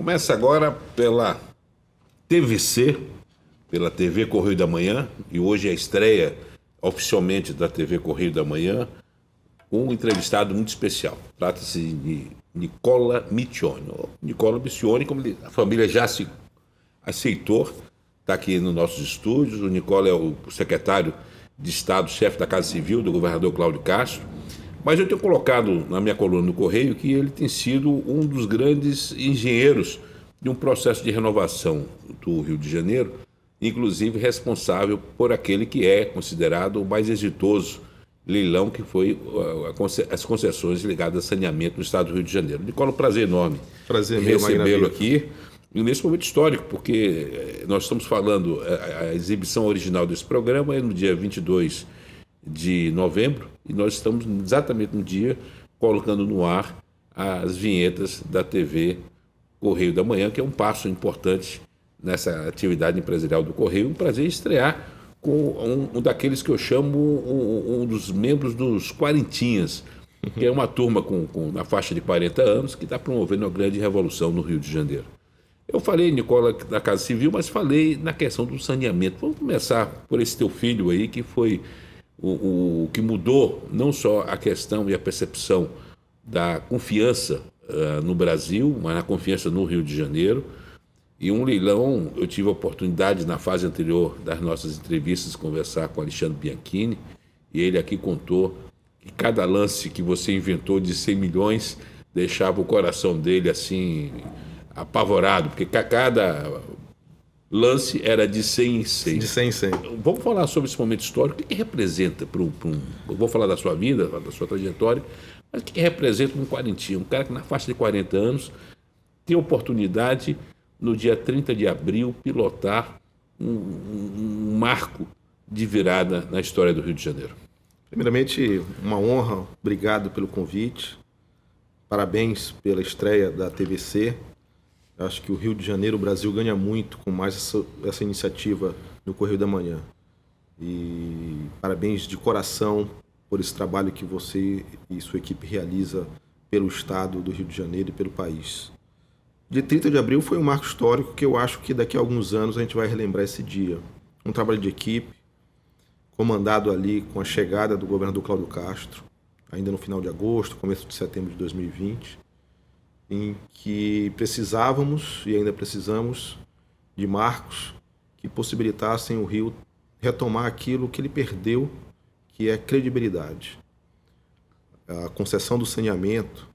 Começa agora pela TVC, pela TV Correio da Manhã, e hoje é a estreia oficialmente da TV Correio da Manhã, com um entrevistado muito especial. Trata-se de Nicola Miccioni. Nicola Miccioni, como a família já se aceitou, está aqui nos nossos estúdios. O Nicola é o secretário de Estado, chefe da Casa Civil do governador Cláudio Castro. Mas eu tenho colocado na minha coluna no Correio que ele tem sido um dos grandes engenheiros de um processo de renovação do Rio de Janeiro, inclusive responsável por aquele que é considerado o mais exitoso leilão, que foi as concessões ligadas a saneamento no estado do Rio de Janeiro. Nicola, prazer enorme recebê-lo aqui, e nesse momento histórico, porque nós estamos falando, a exibição original desse programa é no dia 22 de novembro, e nós estamos exatamente no dia colocando no ar as vinhetas da TV Correio da Manhã, que é um passo importante nessa atividade empresarial do Correio. Um prazer estrear com um daqueles que eu chamo um dos membros dos Quarentinhas, que é uma turma na faixa de 40 anos que está promovendo uma grande revolução no Rio de Janeiro. Eu falei, Nicola, da Casa Civil, mas falei na questão do saneamento. Vamos começar por esse teu filho aí, que foi o que mudou não só a questão e a percepção da confiança no Brasil, mas na confiança no Rio de Janeiro. E um leilão, eu tive a oportunidade na fase anterior das nossas entrevistas de conversar com Alexandre Bianchini, e ele aqui contou que cada lance que você inventou de 100 milhões deixava o coração dele assim apavorado, porque cada lance era de 100 em 100. De 100 em 100. Vamos falar sobre esse momento histórico. O que representa para um... Eu vou falar da sua vida, da sua trajetória, mas o que representa um quarentinho? Um cara que na faixa de 40 anos tem a oportunidade, no dia 30 de abril, pilotar um marco de virada na história do Rio de Janeiro. Primeiramente, uma honra. Obrigado pelo convite. Parabéns pela estreia da TVC. Acho que o Rio de Janeiro, o Brasil, ganha muito com mais essa iniciativa no Correio da Manhã. E parabéns de coração por esse trabalho que você e sua equipe realiza pelo Estado do Rio de Janeiro e pelo país. Dia 30 de abril foi um marco histórico que eu acho que daqui a alguns anos a gente vai relembrar esse dia. Um trabalho de equipe, comandado ali com a chegada do governador Cláudio Castro, ainda no final de agosto, começo de setembro de 2020, em que precisávamos e ainda precisamos de marcos que possibilitassem o Rio retomar aquilo que ele perdeu, que é credibilidade. A concessão do saneamento,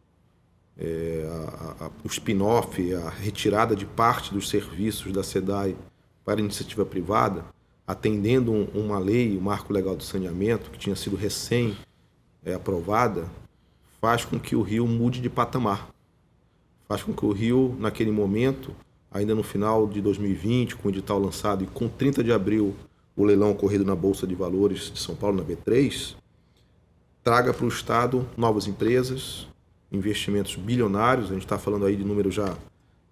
o spin-off, a retirada de parte dos serviços da SEDAI para a iniciativa privada, atendendo uma lei, o Marco Legal do Saneamento, que tinha sido recém-aprovada, faz com que o Rio mude de patamar. Faz com que o Rio, naquele momento, ainda no final de 2020, com o edital lançado e com 30 de abril, o leilão ocorrido na Bolsa de Valores de São Paulo, na B3, traga para o Estado novas empresas, investimentos bilionários. A gente está falando aí de números já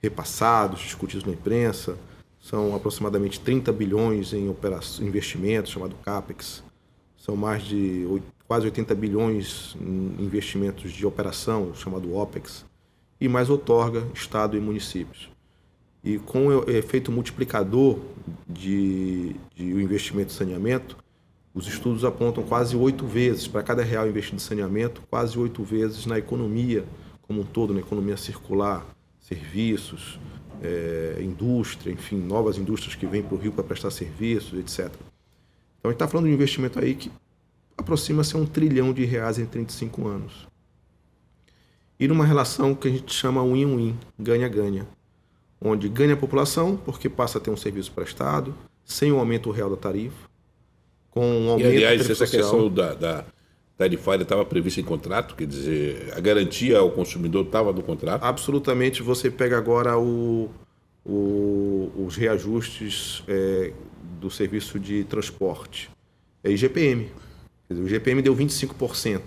repassados, discutidos na imprensa. São aproximadamente 30 bilhões em investimentos, chamado CAPEX. São mais de quase 80 bilhões em investimentos de operação, chamado OPEX. E mais outorga Estado e municípios. E com o efeito multiplicador de investimento em saneamento, os estudos apontam quase 8 vezes, para cada real investido em saneamento, quase 8 vezes na economia como um todo, na economia circular, serviços, indústria, enfim, novas indústrias que vêm para o Rio para prestar serviços, etc. Então a gente está falando de um investimento aí que aproxima-se a R$1 trilhão em 35 anos. E numa relação que a gente chama win-win, ganha-ganha, onde ganha a população, porque passa a ter um serviço prestado, sem o aumento real da tarifa, com um aumento da tarifa social. Essa questão da tarifária estava prevista em contrato, quer dizer, a garantia ao consumidor estava no contrato? Absolutamente. Você pega agora os reajustes do serviço de transporte, IGPM. Quer dizer, o IGPM deu 25%.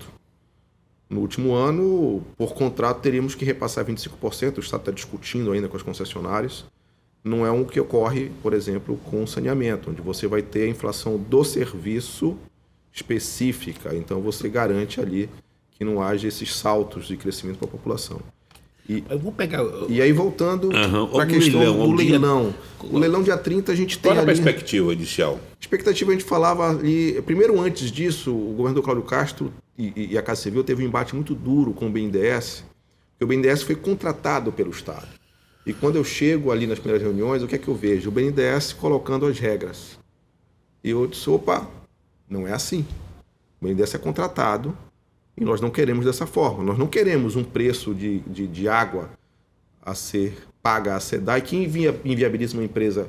No último ano, por contrato, teríamos que repassar 25%. O Estado está discutindo ainda com as concessionárias. Não é um que ocorre, por exemplo, com o saneamento, onde você vai ter a inflação do serviço específica. Então, você garante ali que não haja esses saltos de crescimento para a população. Eu vou pegar... E aí, voltando para a questão do leilão. O leilão dia 30 a gente tem Qual a ali... perspectiva inicial? Expectativa, a gente falava ali... Primeiro, antes disso, o governador Cláudio Castro e a Casa Civil teve um embate muito duro com o BNDES, porque o BNDES foi contratado pelo Estado. E quando eu chego ali nas primeiras reuniões, o que é que eu vejo? O BNDES colocando as regras. E eu disse, opa, não é assim. O BNDES é contratado e nós não queremos dessa forma. Nós não queremos um preço de água a ser paga à SEDAI que inviabiliza uma empresa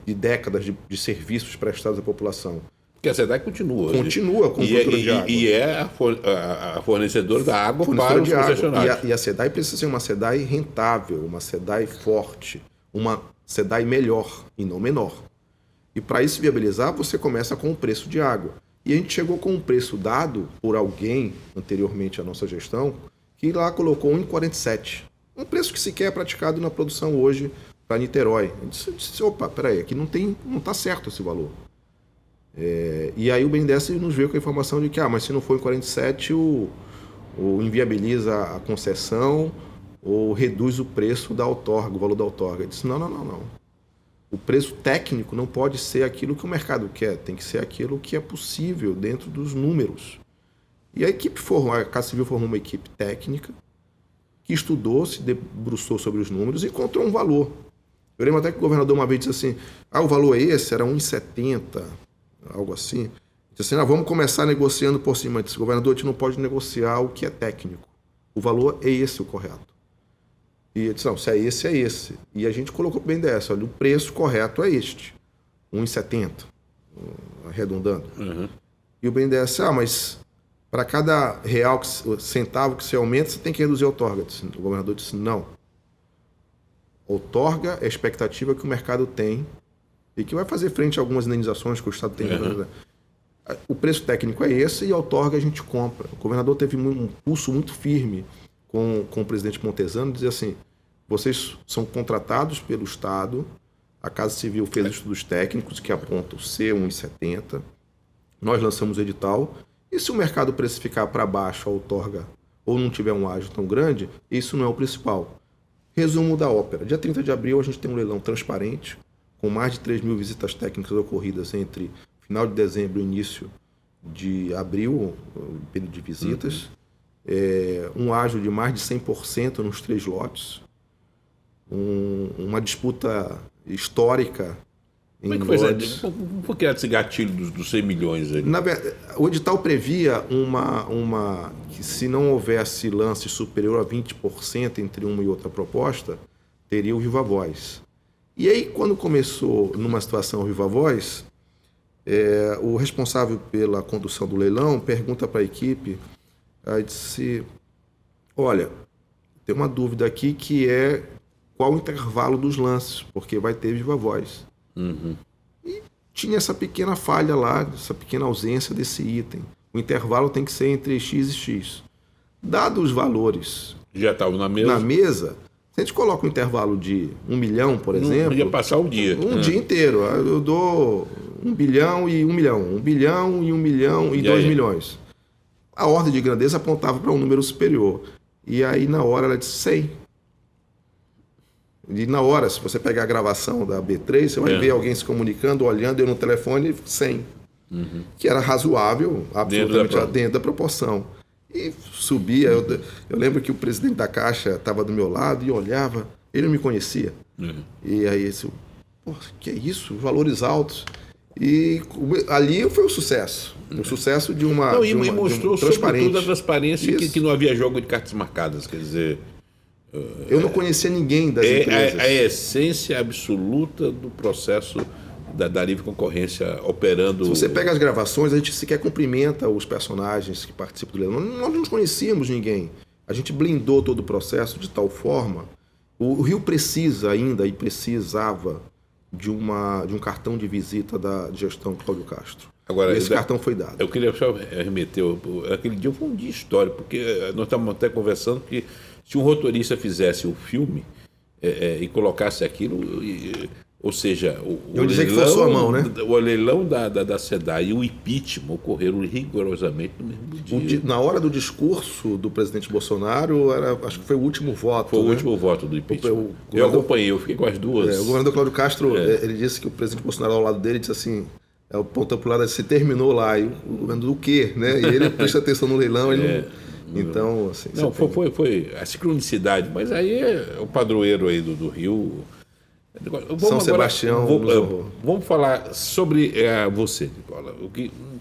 de décadas de serviços prestados à população. Porque a SEDAI continua hoje. Continua com cultura de água. E é a fornecedora da água para os concessionários. E a SEDAI precisa ser uma SEDAI rentável, uma SEDAI forte, uma SEDAI melhor e não menor. E para isso viabilizar, você começa com o preço de água. E a gente chegou com um preço dado por alguém anteriormente à nossa gestão, que lá colocou 1,47. Um preço que sequer é praticado na produção hoje para Niterói. A gente disse, opa, peraí, aqui não está certo esse valor. E aí o BNDES nos veio com a informação de que, mas se não for em 47, o inviabiliza a concessão ou reduz o preço da outorga, o valor da outorga. Eu disse, não. O preço técnico não pode ser aquilo que o mercado quer, tem que ser aquilo que é possível dentro dos números. E a Casa Civil formou uma equipe técnica que estudou, se debruçou sobre os números e encontrou um valor. Eu lembro até que o governador uma vez disse assim, o valor é esse, era 1,70, algo assim. Disse assim, vamos começar negociando por cima. Eu disse, governador, a gente não pode negociar o que é técnico. O valor é esse o correto. E ele disse, não, se é esse, é esse. E a gente colocou para o BNDES, olha, o preço correto é este, 1,70, arredondando. Uhum. E o BNDES, mas para cada real, centavo que você aumenta, você tem que reduzir a outorga. O governador disse, não. Outorga é a expectativa que o mercado tem e que vai fazer frente a algumas indenizações que o Estado tem. Uhum. O preço técnico é esse e a outorga a gente compra. O governador teve um pulso muito firme com o presidente Montezano, dizer assim, vocês são contratados pelo Estado, a Casa Civil fez estudos técnicos que apontam ser 1,70, nós lançamos o edital, e se o mercado precificar para baixo a outorga ou não tiver um ágio tão grande, isso não é o principal. Resumo da ópera. Dia 30 de abril a gente tem um leilão transparente, com mais de 3 mil visitas técnicas ocorridas entre final de dezembro e início de abril, período de visitas, um ágio de mais de 100% nos 3 lotes, uma disputa histórica em lotes. Por que esse gatilho dos 100 milhões? Aí? Na verdade, o edital previa que se não houvesse lance superior a 20% entre uma e outra proposta, teria o Viva Voz. E aí, quando começou numa situação Viva Voz, o responsável pela condução do leilão pergunta para a equipe, disse, olha, tem uma dúvida aqui que é qual o intervalo dos lances, porque vai ter Viva Voz. Uhum. E tinha essa pequena falha lá, essa pequena ausência desse item. O intervalo tem que ser entre X e X. Dados os valores já estavam na mesa, se a gente coloca um intervalo de 1 milhão, por exemplo... Ia passar o dia. Um dia inteiro. Eu dou 1 bilhão e 1 milhão. 1 bilhão e 1 milhão e 2 milhões. A ordem de grandeza apontava para um número superior. E aí, na hora, ela disse 100. E na hora, se você pegar a gravação da B3, você vai ver alguém se comunicando, olhando, eu no telefone, 100. Uhum. Que era razoável, absolutamente dentro da proporção. E subia. Eu lembro que o presidente da Caixa estava do meu lado e olhava, ele não me conhecia. Uhum. E aí, que é isso? Valores altos. E ali foi o sucesso. O sucesso de uma e mostrou sobretudo a transparência que não havia jogo de cartas marcadas. Quer dizer... Eu não conhecia ninguém das empresas. A essência absoluta do processo da livre concorrência operando... Se você pega as gravações, a gente sequer cumprimenta os personagens que participam do leilão. Nós não conhecíamos ninguém. A gente blindou todo o processo de tal forma... O Rio precisa ainda e precisava de um cartão de visita da gestão Cláudio Castro. Agora, esse cartão foi dado. Eu queria só remeter... Aquele dia foi um dia histórico, porque nós estávamos até conversando que se um roteirista fizesse o filme e colocasse aquilo, Ou seja, Eu dizer que forçou a mão, né? O leilão da SEDAI e o impeachment ocorreram rigorosamente no mesmo dia. Na hora do discurso do presidente Bolsonaro, acho que foi o último voto. Foi o né? último voto do impeachment. Eu acompanhei, eu fiquei com as duas. O governador Cláudio Castro, ele disse que o presidente Bolsonaro ao lado dele disse assim, o ponto pro lado, você terminou lá, e o governador do quê? Né? E ele presta atenção no leilão, ele não... Então, assim... Não, foi a sincronicidade, mas aí é o padroeiro aí do Rio... São Sebastião. Vamos falar sobre você, Nicola.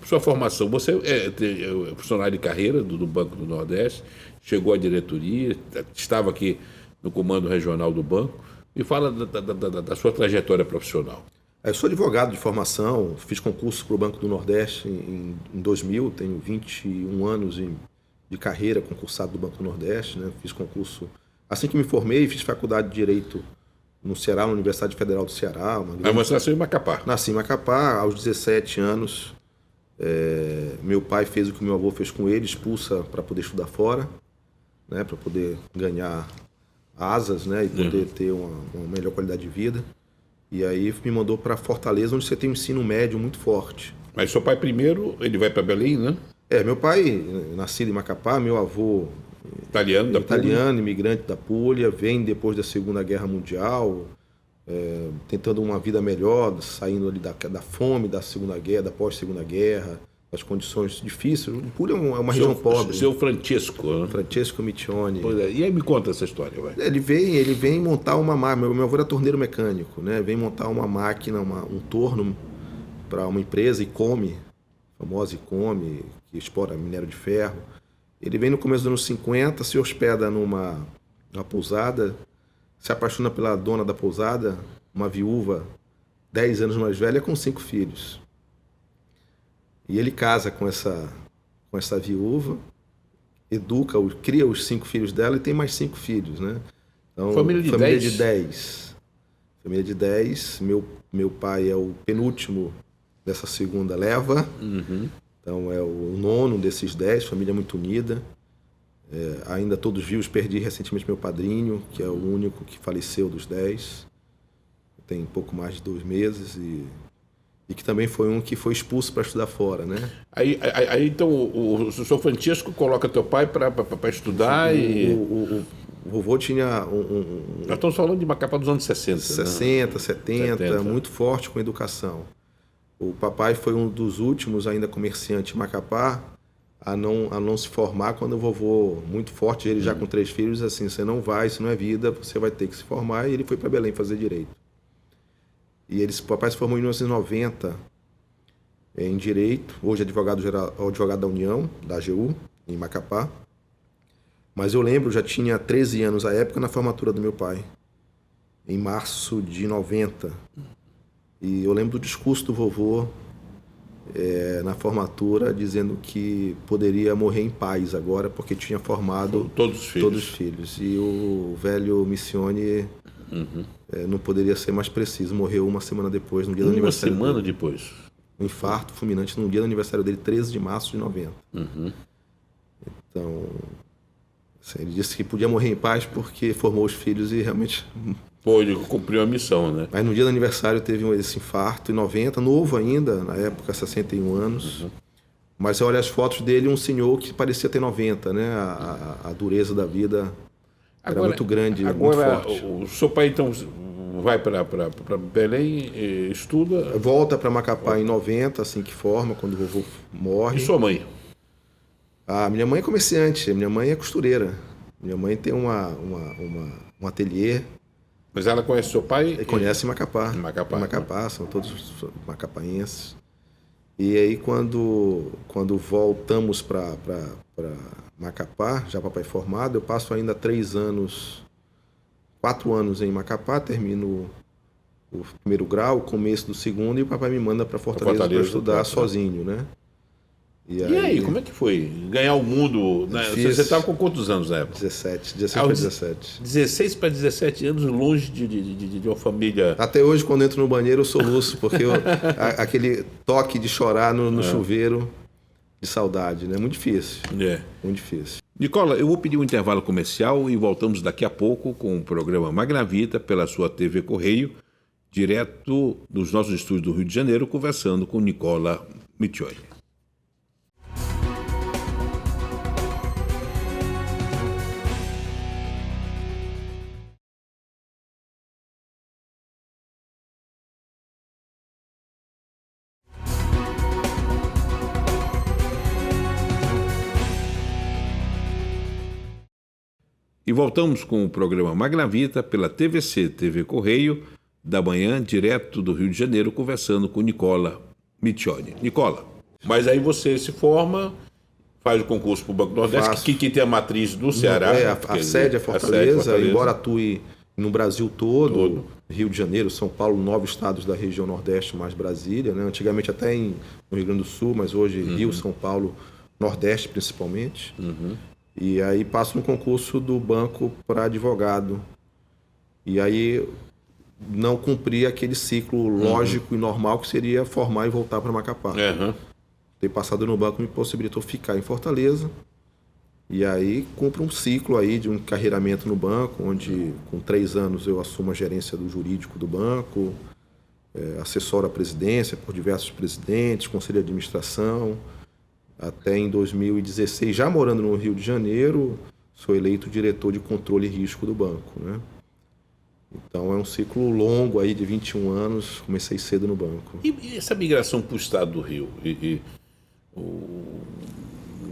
Sua formação. Você é funcionário de carreira do Banco do Nordeste, chegou à diretoria, estava aqui no comando regional do banco. E fala da sua trajetória profissional. Eu sou advogado de formação, fiz concurso para o Banco do Nordeste em 2000, tenho 21 anos de carreira concursado do Banco do Nordeste. Né? Fiz concurso assim que me formei, fiz faculdade de Direito no Ceará, na Universidade Federal do Ceará. Mas você nasceu em Macapá? Nasci em Macapá, aos 17 anos. Meu pai fez o que meu avô fez com ele, expulsa para poder estudar fora, né, para poder ganhar asas, né, e poder ter uma melhor qualidade de vida. E aí me mandou para Fortaleza, onde você tem um ensino médio muito forte. Mas seu pai primeiro, ele vai para Belém, né? Meu pai, nascido em Macapá, meu avô... Italiano, imigrante da Puglia, vem depois da Segunda Guerra Mundial, tentando uma vida melhor, saindo ali da fome da Segunda Guerra, da pós-Segunda Guerra, das condições difíceis. Puglia é uma região pobre. Seu Francesco, né? Francesco Michione. E aí me conta essa história, vai. Ele vem montar uma máquina. Meu avô era torneiro mecânico, né? Vem montar uma máquina, um torno para uma empresa, Icome, a famosa Icome, que explora minério de ferro. Ele vem no começo dos anos 50, se hospeda numa pousada, se apaixona pela dona da pousada, uma viúva 10 anos mais velha, com 5 filhos. E ele casa com essa viúva, cria os 5 filhos dela e tem mais 5 filhos, né? Então, família de 10. Família de 10. Meu pai é o penúltimo dessa segunda leva. Então é o nono desses 10, família muito unida. Ainda todos vivos, perdi recentemente meu padrinho, que é o único que faleceu dos 10. Tem pouco mais de 2 meses e que também foi um que foi expulso para estudar fora, né? Aí então o senhor Francisco coloca teu pai para estudar o vovô tinha Nós estamos falando de Macapá dos anos 60. 60, né? 70, muito forte com educação. O papai foi um dos últimos, ainda comerciante em Macapá, a não se formar, quando o vovô, muito forte, ele já com 3 filhos, assim, você não vai, isso não é vida, você vai ter que se formar, e ele foi para Belém fazer Direito. E o papai se formou em 1990 em Direito, hoje é advogado da União, da AGU, em Macapá. Mas eu lembro, já tinha 13 anos à época, na formatura do meu pai, em março de 90. E eu lembro do discurso do vovô na formatura, dizendo que poderia morrer em paz agora, porque tinha formado todos os filhos. E o velho Missione não poderia ser mais preciso, morreu uma semana depois, no dia do aniversário dele. Uma semana dele. depois? Um infarto fulminante no dia do aniversário dele, 13 de março de 90. Então, assim, ele disse que podia morrer em paz porque formou os filhos e realmente... Ele cumpriu a missão, né? Mas no dia do aniversário teve esse infarto, em 90, novo ainda, na época, 61 anos. Mas você olha as fotos dele, um senhor que parecia ter 90, né? A dureza da vida era muito grande, muito forte. O seu pai, então, vai para Belém, estuda... Volta para Macapá em 90, assim que forma, quando o vovô morre. E sua mãe? Minha mãe é comerciante, minha mãe é costureira. Minha mãe tem um ateliê. Mas ela conhece seu pai? Conhece Macapá. Macapá, são todos macapaenses. E aí, quando voltamos para Macapá, já papai formado, eu passo ainda 4 anos em Macapá, termino o primeiro grau, o começo do segundo, e o papai me manda para Fortaleza para estudar sozinho, né? E aí, como é que foi? Ganhar o mundo, né? Você estava com quantos anos na época? 16 para 17. 16 para 17 anos, longe de uma família... Até hoje, quando entro no banheiro, eu soluço, porque aquele toque de chorar no chuveiro de saudade, né? Muito difícil. Muito difícil. Nicola, eu vou pedir um intervalo comercial e voltamos daqui a pouco com o programa Magnavita pela sua TV Correio, direto dos nossos estúdios do Rio de Janeiro, conversando com Nicola Miccioli. E voltamos com o programa Magnavita pela TVC, TV Correio, da manhã, direto do Rio de Janeiro, conversando com Nicola Miccioli. Nicola, mas aí você se forma, faz o concurso para o Banco do Nordeste, que tem a matriz do Ceará. A sede é Fortaleza, embora atue no Brasil todo, Rio de Janeiro, São Paulo, 9 estados da região Nordeste, mais Brasília, né? Antigamente até no Rio Grande do Sul, mas hoje Rio, São Paulo, Nordeste principalmente. E aí passo no concurso do banco para advogado. E aí não cumpri aquele ciclo lógico e normal que seria formar e voltar para Macapá. Ter passado no banco me possibilitou ficar em Fortaleza. E aí cumpro um ciclo aí de um encarreiramento no banco, onde com 3 anos eu assumo a gerência do jurídico do banco, assessoro a presidência por diversos presidentes, conselho de administração. Até em 2016, já morando no Rio de Janeiro, sou eleito diretor de controle e risco do banco, né? Então é um ciclo longo aí de 21 anos, comecei cedo no banco. E essa migração para o estado do Rio? O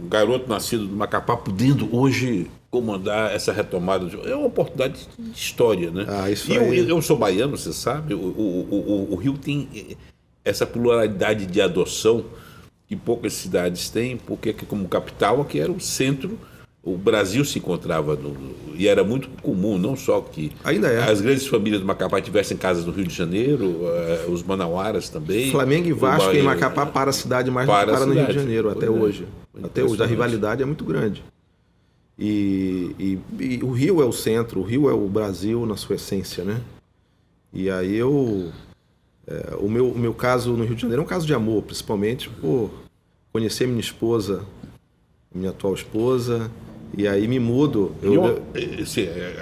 garoto nascido do Macapá podendo hoje comandar essa retomada, é uma oportunidade de história, né? Isso aí. Eu sou baiano, você sabe, o Rio tem essa pluralidade de adoção que poucas cidades têm, porque como capital aqui era o centro, o Brasil se encontrava e era muito comum, não só que as grandes famílias do Macapá tivessem casas no Rio de Janeiro, os manauaras também. Flamengo e Vasco em Macapá para a cidade mais do que para no Rio de Janeiro, até hoje. Até hoje, a rivalidade é muito grande. E o Rio é o centro, o Rio é o Brasil na sua essência, né? E aí o meu caso no Rio de Janeiro é um caso de amor, principalmente por conhecer minha esposa, minha atual esposa, e aí me mudo.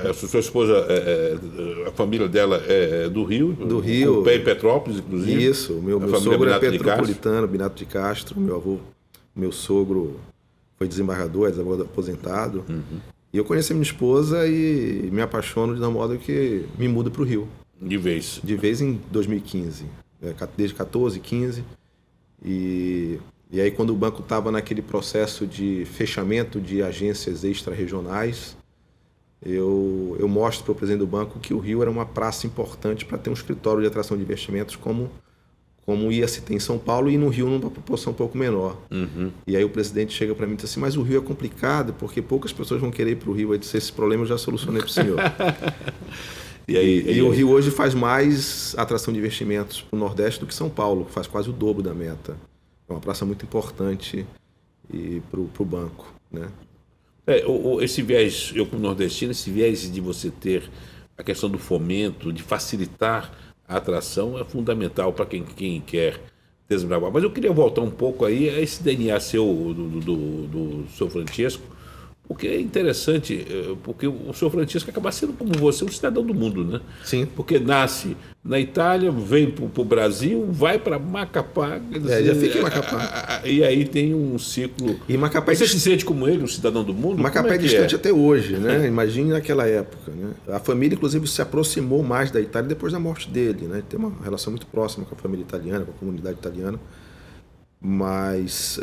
A sua esposa, a família dela é do Rio? Do Rio. Com pé em Petrópolis, inclusive? Isso, meu sogro é petropolitano, Binato de Castro, meu sogro foi desembargador, é desembargador aposentado. E eu conheci minha esposa e me apaixono de modo que me mudo para o Rio. De vez? De vez em 2015, desde 14, 15. E aí quando o banco estava naquele processo de fechamento de agências extra-regionais, eu mostro para o presidente do banco que o Rio era uma praça importante para ter um escritório de atração de investimentos como ia se ter em São Paulo e no Rio numa proporção um pouco menor. E aí o presidente chega para mim e diz assim, mas o Rio é complicado porque poucas pessoas vão querer ir para o Rio. Aí disse, esse problema eu já solucionei para o senhor. E o Rio hoje faz mais atração de investimentos para o Nordeste do que São Paulo, que faz quase o dobro da meta. É uma praça muito importante para o banco, né? Esse viés, eu como nordestino, esse viés de você ter a questão do fomento, de facilitar a atração é fundamental para quem quer desbravar. Mas eu queria voltar um pouco aí a esse DNA seu, do seu Francesco, porque é interessante, porque o senhor Francisco acaba sendo como você, um cidadão do mundo, né? Sim. Porque nasce na Itália, vem para o Brasil, vai para Macapá. Já fica em Macapá. E aí tem um ciclo. E Macapá você se sente como ele, um cidadão do mundo? Macapá é distante até hoje, né? Imagine naquela época, né? A família, inclusive, se aproximou mais da Itália depois da morte dele, né? Tem uma relação muito próxima com a família italiana, com a comunidade italiana. Mas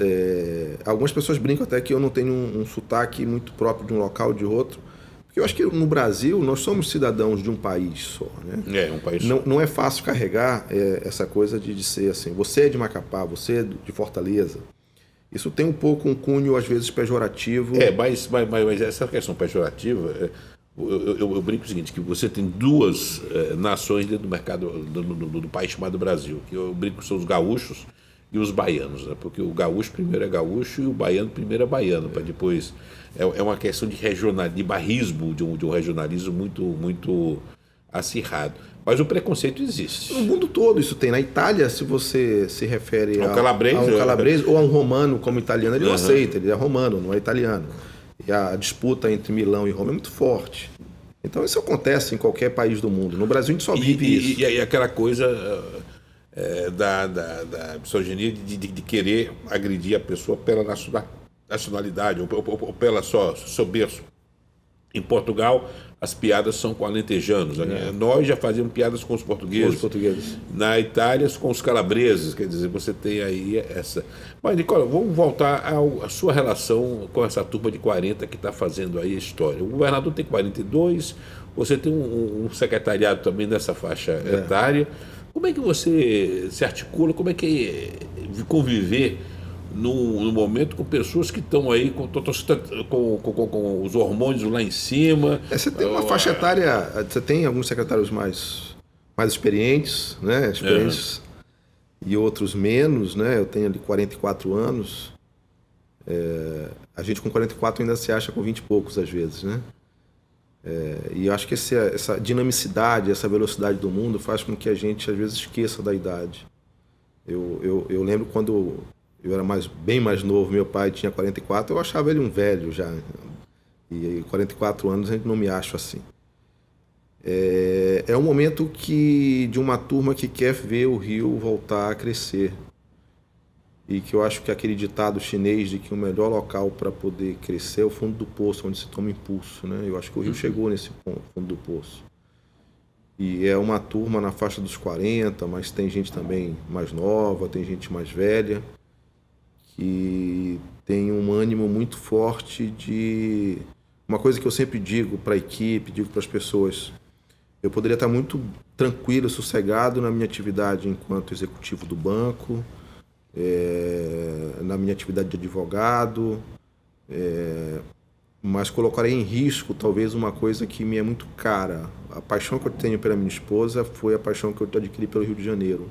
algumas pessoas brincam até que eu não tenho um sotaque muito próprio de um local ou de outro, porque eu acho que no Brasil nós somos cidadãos de um país só, né? Um país só. Não é fácil carregar essa coisa de ser assim, você é de Macapá, você é de Fortaleza. Isso tem um pouco um cunho às vezes pejorativo. Mas essa questão pejorativa, eu brinco o seguinte, que você tem duas nações dentro do mercado do país chamado Brasil, que eu brinco que são os gaúchos e os baianos, né? Porque o gaúcho primeiro é gaúcho e o baiano primeiro é baiano, para depois... É uma questão de barrismo, de um regionalismo muito acirrado. Mas o preconceito existe. No mundo todo isso tem. Na Itália, se você se refere a um calabrese ou a um romano como italiano, ele não aceita, ele é romano, não é italiano. E a disputa entre Milão e Roma é muito forte. Então isso acontece em qualquer país do mundo. No Brasil a gente só vive isso. E aquela coisa da misoginia de querer agredir a pessoa pela nacionalidade ou pela seu berço. Em Portugal, as piadas são com alentejanos. Nós já fazíamos piadas com os portugueses. Na Itália, com os calabreses. Quer dizer, você tem aí essa... Mas, Nicola, vamos voltar à sua relação com essa turma de 40 que está fazendo aí a história. O governador tem 42, você tem um secretariado também nessa faixa etária. Como é que você se articula? Como é que é conviver no momento com pessoas que estão aí com os hormônios lá em cima? Você tem uma faixa etária, você tem alguns secretários mais experientes, né? E outros menos, né? Eu tenho ali 44 anos. A gente com 44 ainda se acha com 20 e poucos às vezes, né? E eu acho que essa dinamicidade, essa velocidade do mundo faz com que a gente às vezes esqueça da idade. Eu lembro quando eu era bem mais novo, meu pai tinha 44, eu achava ele um velho já. E 44 anos a gente não me acha assim. É um momento de uma turma que quer ver o Rio voltar a crescer. E que eu acho que aquele ditado chinês de que o melhor local para poder crescer é o fundo do poço, onde se toma impulso, né? Eu acho que o Rio chegou nesse ponto, fundo do poço. E é uma turma na faixa dos 40, mas tem gente também mais nova, tem gente mais velha, que tem um ânimo muito forte de... Uma coisa que eu sempre digo para a equipe, digo para as pessoas, eu poderia estar muito tranquilo, sossegado na minha atividade enquanto executivo do banco, na minha atividade de advogado, mas colocarei em risco talvez uma coisa que me é muito cara. A paixão que eu tenho pela minha esposa foi a paixão que eu adquiri pelo Rio de Janeiro.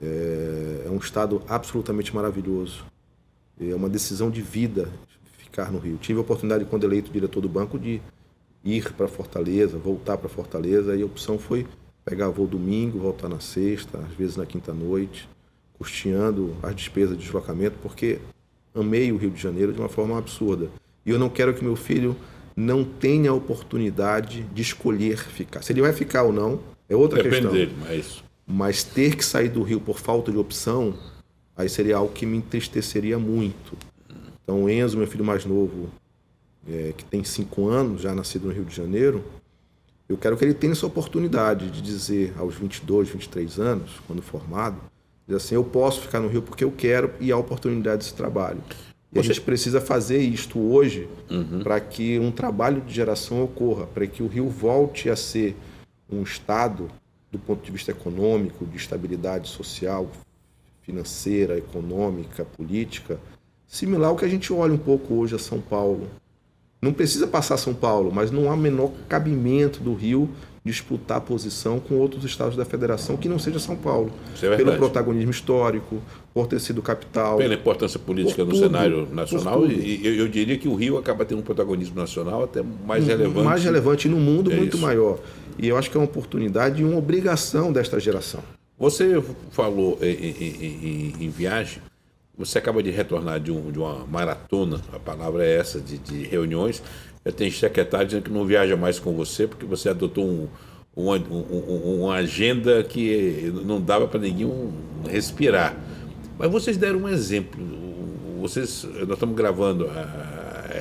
É um estado absolutamente maravilhoso. É uma decisão de vida ficar no Rio. Tive a oportunidade, quando eleito diretor do banco, de ir para Fortaleza, voltar para Fortaleza, e a opção foi pegar voo domingo, voltar na sexta, às vezes na quinta-noite, custeando as despesas de deslocamento, porque amei o Rio de Janeiro de uma forma absurda. E eu não quero que meu filho não tenha a oportunidade de escolher ficar. Se ele vai ficar ou não, é outra questão. Depende dele, mas ter que sair do Rio por falta de opção, aí seria algo que me entristeceria muito. Então, o Enzo, meu filho mais novo, que tem 5 anos, já nascido no Rio de Janeiro, eu quero que ele tenha essa oportunidade de dizer aos 22, 23 anos, quando formado, dizer assim, eu posso ficar no Rio porque eu quero e há oportunidade desse trabalho. E a gente precisa fazer isto hoje para que um trabalho de geração ocorra, para que o Rio volte a ser um estado, do ponto de vista econômico, de estabilidade social, financeira, econômica, política, similar ao que a gente olha um pouco hoje a São Paulo. Não precisa passar São Paulo, mas não há menor cabimento do Rio disputar posição com outros estados da federação que não seja São Paulo. Pelo protagonismo histórico, por ter sido capital. Pela importância política no cenário nacional. E eu diria que o Rio acaba tendo um protagonismo nacional até mais relevante. Mais relevante no mundo, muito maior. E eu acho que é uma oportunidade e uma obrigação desta geração. Você falou em viagem. Você acaba de retornar de uma maratona, a palavra é essa, de reuniões. Já tem secretário dizendo que não viaja mais com você porque você adotou uma agenda que não dava para ninguém respirar. Mas vocês deram um exemplo. Nós estamos gravando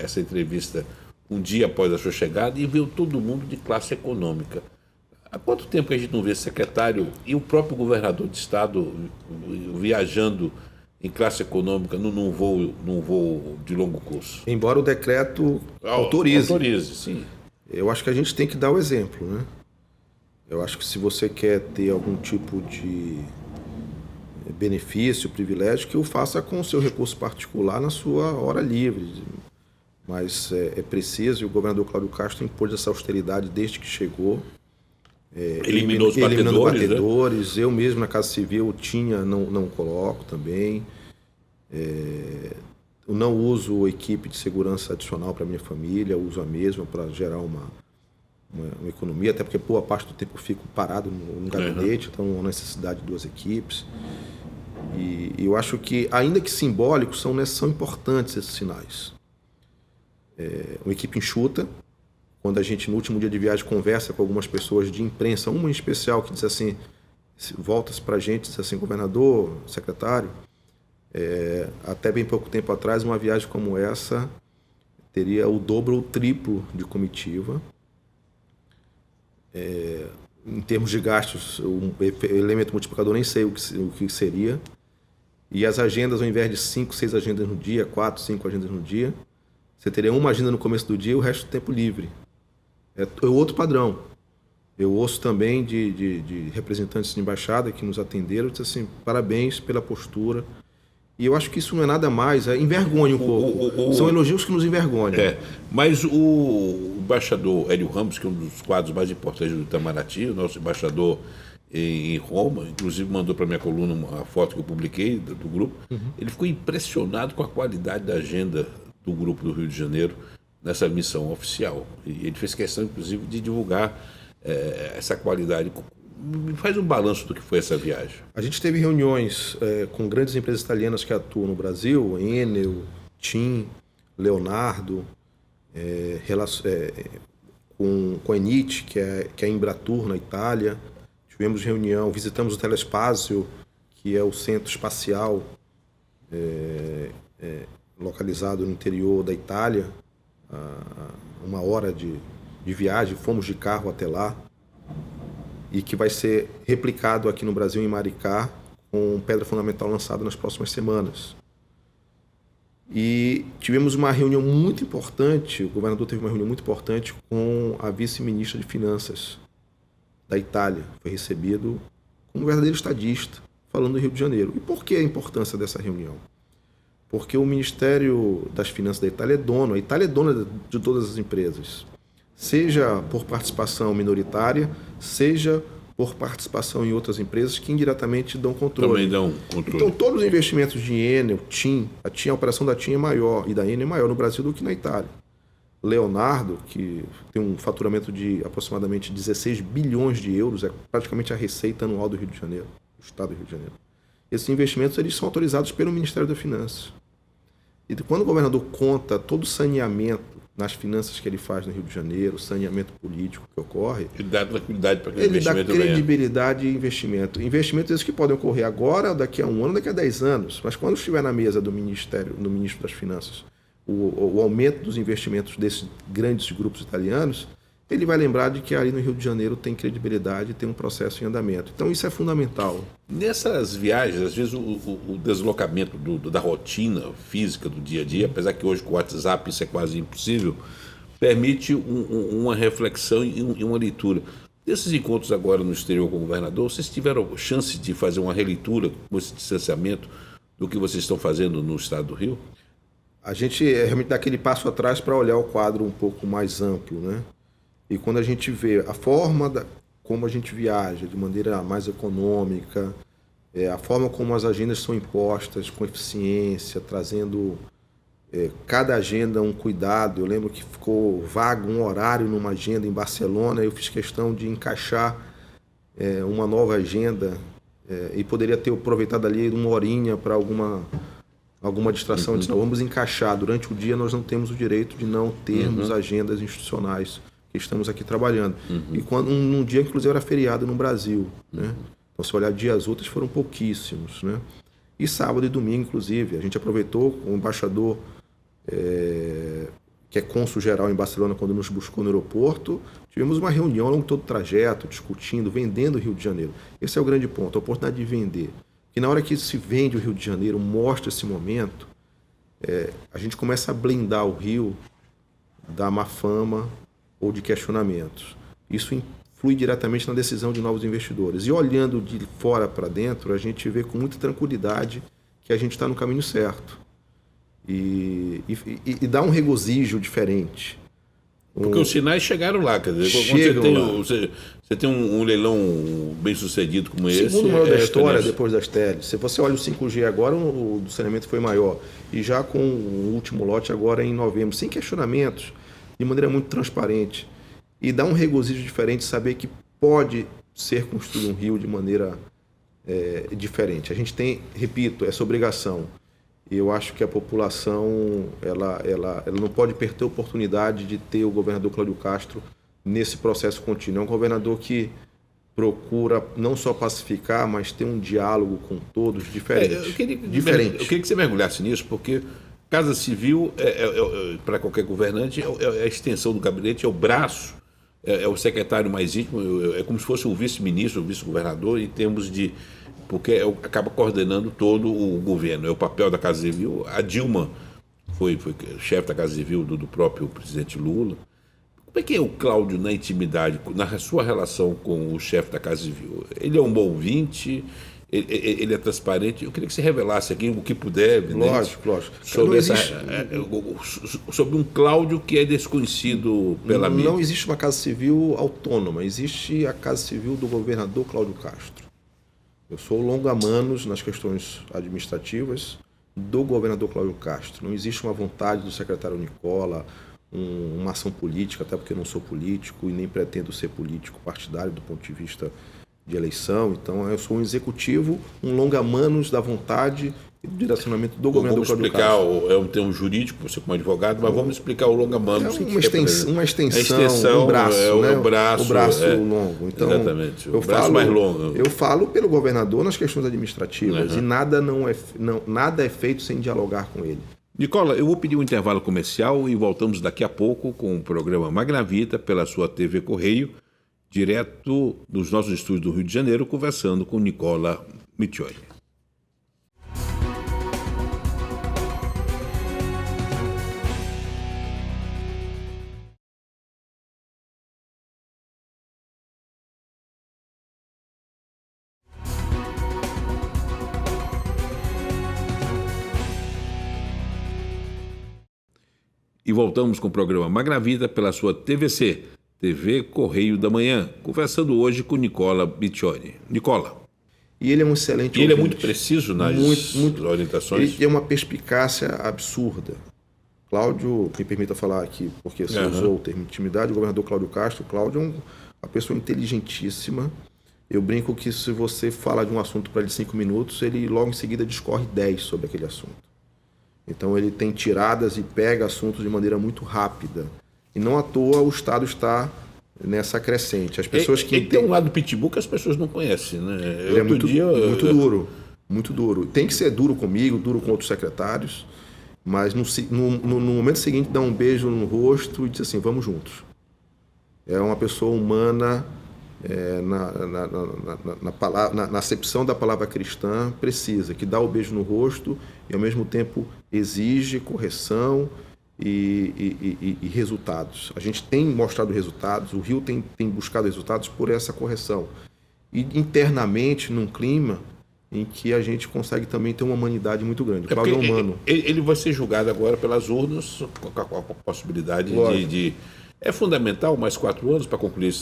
essa entrevista um dia após a sua chegada e veio todo mundo de classe econômica. Há quanto tempo que a gente não vê secretário e o próprio governador de estado viajando em classe econômica num voo de longo curso? Embora o decreto autorize. Autorize, sim. Eu acho que a gente tem que dar o exemplo, né? Eu acho que se você quer ter algum tipo de benefício, privilégio, que o faça com o seu recurso particular na sua hora livre. Mas é preciso, e o governador Cláudio Castro impôs essa austeridade desde que chegou. Eliminando batedores. Né? Eu mesmo na Casa Civil não coloco também. Eu não uso equipe de segurança adicional para minha família, uso a mesma para gerar uma economia, até porque boa parte do tempo eu fico parado no gabinete, então não há necessidade de 2 equipes. E eu acho que, ainda que simbólicos, são importantes esses sinais. Uma equipe enxuta, quando a gente, no último dia de viagem, conversa com algumas pessoas de imprensa, uma em especial que diz assim, volta-se para a gente, diz assim, governador, secretário, até bem pouco tempo atrás, uma viagem como essa teria o dobro ou o triplo de comitiva. Em termos de gastos, o elemento multiplicador nem sei o que seria. E as agendas, ao invés de 5, 6 agendas no dia, 4, 5 agendas no dia, você teria uma agenda no começo do dia e o resto do tempo livre. É outro padrão. Eu ouço também de representantes de embaixada que nos atenderam, disse assim, parabéns pela postura. E eu acho que isso não é nada mais, envergonha um pouco. São elogios que nos envergonham. Mas o embaixador Hélio Ramos, que é um dos quadros mais importantes do Itamaraty, o nosso embaixador em Roma, inclusive mandou para minha coluna uma foto que eu publiquei do grupo, ele ficou impressionado com a qualidade da agenda do grupo do Rio de Janeiro nessa missão oficial. E ele fez questão, inclusive, de divulgar essa qualidade. Me faz um balanço do que foi essa viagem. A gente teve reuniões com grandes empresas italianas que atuam no Brasil, Enel, TIM, Leonardo, com a Enit, que é a Embratur na Itália. Tivemos reunião, visitamos o Telespazio, que é o centro espacial localizado no interior da Itália, a 1 hora de viagem, fomos de carro até lá, e que vai ser replicado aqui no Brasil, em Maricá, com pedra fundamental lançada nas próximas semanas. E tivemos uma reunião muito importante, o governador teve uma reunião muito importante com a vice-ministra de Finanças da Itália. Foi recebido como um verdadeiro estadista, falando do Rio de Janeiro. E por que a importância dessa reunião? Porque o Ministério das Finanças da Itália é dono, a Itália é dona de todas as empresas, seja por participação minoritária, seja por participação em outras empresas que indiretamente dão controle. Também dão controle. Então, todos os investimentos de Enel, TIM, a operação da TIM é maior e da Enel é maior no Brasil do que na Itália. Leonardo, que tem um faturamento de aproximadamente 16 bilhões de euros, é praticamente a receita anual do Rio de Janeiro, do Estado do Rio de Janeiro. Esses investimentos eles são autorizados pelo Ministério das Finanças. E quando o governador conta todo o saneamento nas finanças que ele faz no Rio de Janeiro, o saneamento político que ocorre, ele dá tranquilidade para aquele ele investimento. Ele dá credibilidade e investimento. Investimentos esses que podem ocorrer agora, daqui a 1 ano, daqui a 10 anos. Mas quando estiver na mesa do Ministério, do Ministro das Finanças, o aumento dos investimentos desses grandes grupos italianos, ele vai lembrar de que ali no Rio de Janeiro tem credibilidade e tem um processo em andamento. Então isso é fundamental. Nessas viagens, às vezes o deslocamento da rotina física do dia a dia, apesar que hoje com o WhatsApp isso é quase impossível, permite uma reflexão e uma leitura. Desses encontros agora no exterior com o governador, vocês tiveram chance de fazer uma releitura com esse distanciamento do que vocês estão fazendo no estado do Rio? A gente realmente dá aquele passo atrás para olhar o quadro um pouco mais amplo, né? E quando a gente vê a forma como a gente viaja de maneira mais econômica, a forma como as agendas são impostas com eficiência, trazendo cada agenda um cuidado. Eu lembro que ficou vago um horário numa agenda em Barcelona, eu fiz questão de encaixar uma nova agenda e poderia ter aproveitado ali 1 horinha para alguma distração. Eu disse, não, vamos encaixar. Durante o dia nós não temos o direito de não termos agendas institucionais que estamos aqui trabalhando. E num dia, inclusive, era feriado no Brasil, né? Então, se olhar dias úteis, foram pouquíssimos, né? E sábado e domingo, inclusive, a gente aproveitou o embaixador, que é cônsul-geral em Barcelona, quando nos buscou no aeroporto, tivemos uma reunião ao longo de todo o trajeto, discutindo, vendendo o Rio de Janeiro. Esse é o grande ponto, a oportunidade de vender. E na hora que se vende o Rio de Janeiro, mostra esse momento, a gente começa a blindar o Rio da má fama ou de questionamentos. Isso influi diretamente na decisão de novos investidores. E olhando de fora para dentro, a gente vê com muita tranquilidade que a gente está no caminho certo. E dá um regozijo diferente. Porque os sinais chegaram lá, quer dizer, quando você tem um leilão bem sucedido como esse... Segundo maior da história, depois das teles. Se você olha o 5G agora, o do saneamento foi maior. E já com o último lote agora em novembro, sem questionamentos, de maneira muito transparente. E dá um regozijo diferente saber que pode ser construído um rio de maneira diferente. A gente tem, repito, essa obrigação. Eu acho que a população ela não pode perder a oportunidade de ter o governador Cláudio Castro nesse processo contínuo. É um governador que procura não só pacificar, mas ter um diálogo com todos diferente. Eu queria que você mergulhasse nisso, porque Casa Civil, para qualquer governante, é a extensão do gabinete, é o braço, é o secretário mais íntimo, é como se fosse o vice-ministro, o vice-governador, em termos de... porque acaba coordenando todo o governo. É o papel da Casa Civil. A Dilma foi chefe da Casa Civil do próprio presidente Lula. Como é que é o Cláudio na intimidade, na sua relação com o chefe da Casa Civil? Ele é um bom ouvinte? Ele é transparente? Eu queria que você revelasse aqui o que puder. Lógico. Sobre um Cláudio que é desconhecido pela mídia. Não existe uma Casa Civil autônoma. Existe a Casa Civil do governador Cláudio Castro. Eu sou o longa-manos nas questões administrativas do governador Cláudio Castro. Não existe uma vontade do secretário Nicola, uma ação política, até porque eu não sou político e nem pretendo ser político partidário do ponto de vista de eleição. Então, eu sou um executivo, um longa-manos da vontade e do direcionamento do governador Cláudio Castro. Vamos explicar, é um termo jurídico, você como advogado, mas vamos explicar o longa-manos. É uma extensão, um braço, né? O braço longo. Então, exatamente, o braço mais longo. Eu falo pelo governador nas questões administrativas e nada é feito sem dialogar com ele. Nicola, eu vou pedir um intervalo comercial e voltamos daqui a pouco com o programa Magnavita pela sua TV Correio, direto dos nossos estúdios do Rio de Janeiro, conversando com Nicola Miccioli. E voltamos com o programa Magnavita pela sua TVC, TV Correio da Manhã, conversando hoje com Nicola Miccioli. Nicola. E ele é um excelente ouvinte. Ele é muito preciso nas orientações? Ele tem uma perspicácia absurda. Cláudio, me permita falar aqui, porque você usou o termo intimidade, o governador Cláudio Castro. Cláudio é uma pessoa inteligentíssima. Eu brinco que se você fala de um assunto para ele 5 minutos, ele logo em seguida discorre 10 sobre aquele assunto. Então ele tem tiradas e pega assuntos de maneira muito rápida. E não à toa o Estado está nessa crescente. As pessoas que tem um lado pitbull que as pessoas não conhecem, né? Ele é muito duro, muito duro. Tem que ser duro comigo, duro com outros secretários, mas no momento seguinte dá um beijo no rosto e diz assim, vamos juntos. É uma pessoa humana, na acepção da palavra cristã, precisa, que dá o beijo no rosto e ao mesmo tempo exige correção e resultados. A gente tem mostrado resultados, o Rio tem buscado resultados por essa correção. E internamente, num clima em que a gente consegue também ter uma humanidade muito grande. O Cláudio é humano. Ele vai ser julgado agora pelas urnas, com a possibilidade de... É fundamental mais 4 anos para concluir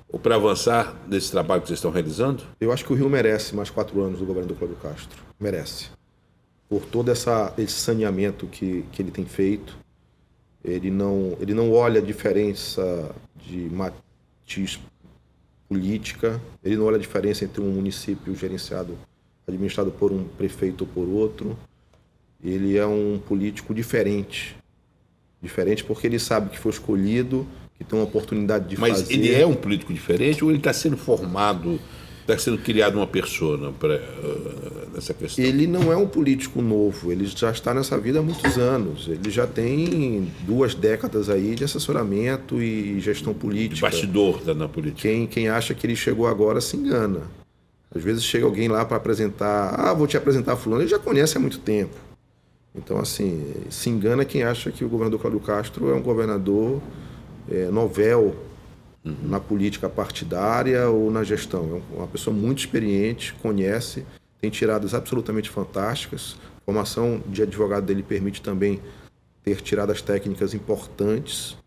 ou para avançar nesse trabalho que vocês estão realizando? Eu acho que o Rio merece mais 4 anos do governador Cláudio Castro. Merece. Por todo esse saneamento que ele tem feito. Ele não olha a diferença de matiz política, ele não olha a diferença entre um município administrado por um prefeito ou por outro. Ele é um político diferente. Diferente porque ele sabe que foi escolhido, que tem uma oportunidade de fazer. Mas ele é um político diferente ou ele está sendo formado, está sendo criado uma persona nessa questão? Ele não é um político novo, ele já está nessa vida há muitos anos. Ele já tem 2 décadas aí de assessoramento e gestão política. De bastidor na política. Quem acha que ele chegou agora se engana. Às vezes chega alguém lá para apresentar, vou te apresentar fulano, ele já conhece há muito tempo. Então, assim, se engana quem acha que o governador Cláudio Castro é um governador novel na política partidária ou na gestão. É uma pessoa muito experiente, conhece, tem tiradas absolutamente fantásticas. A formação de advogado dele permite também ter tiradas técnicas importantes.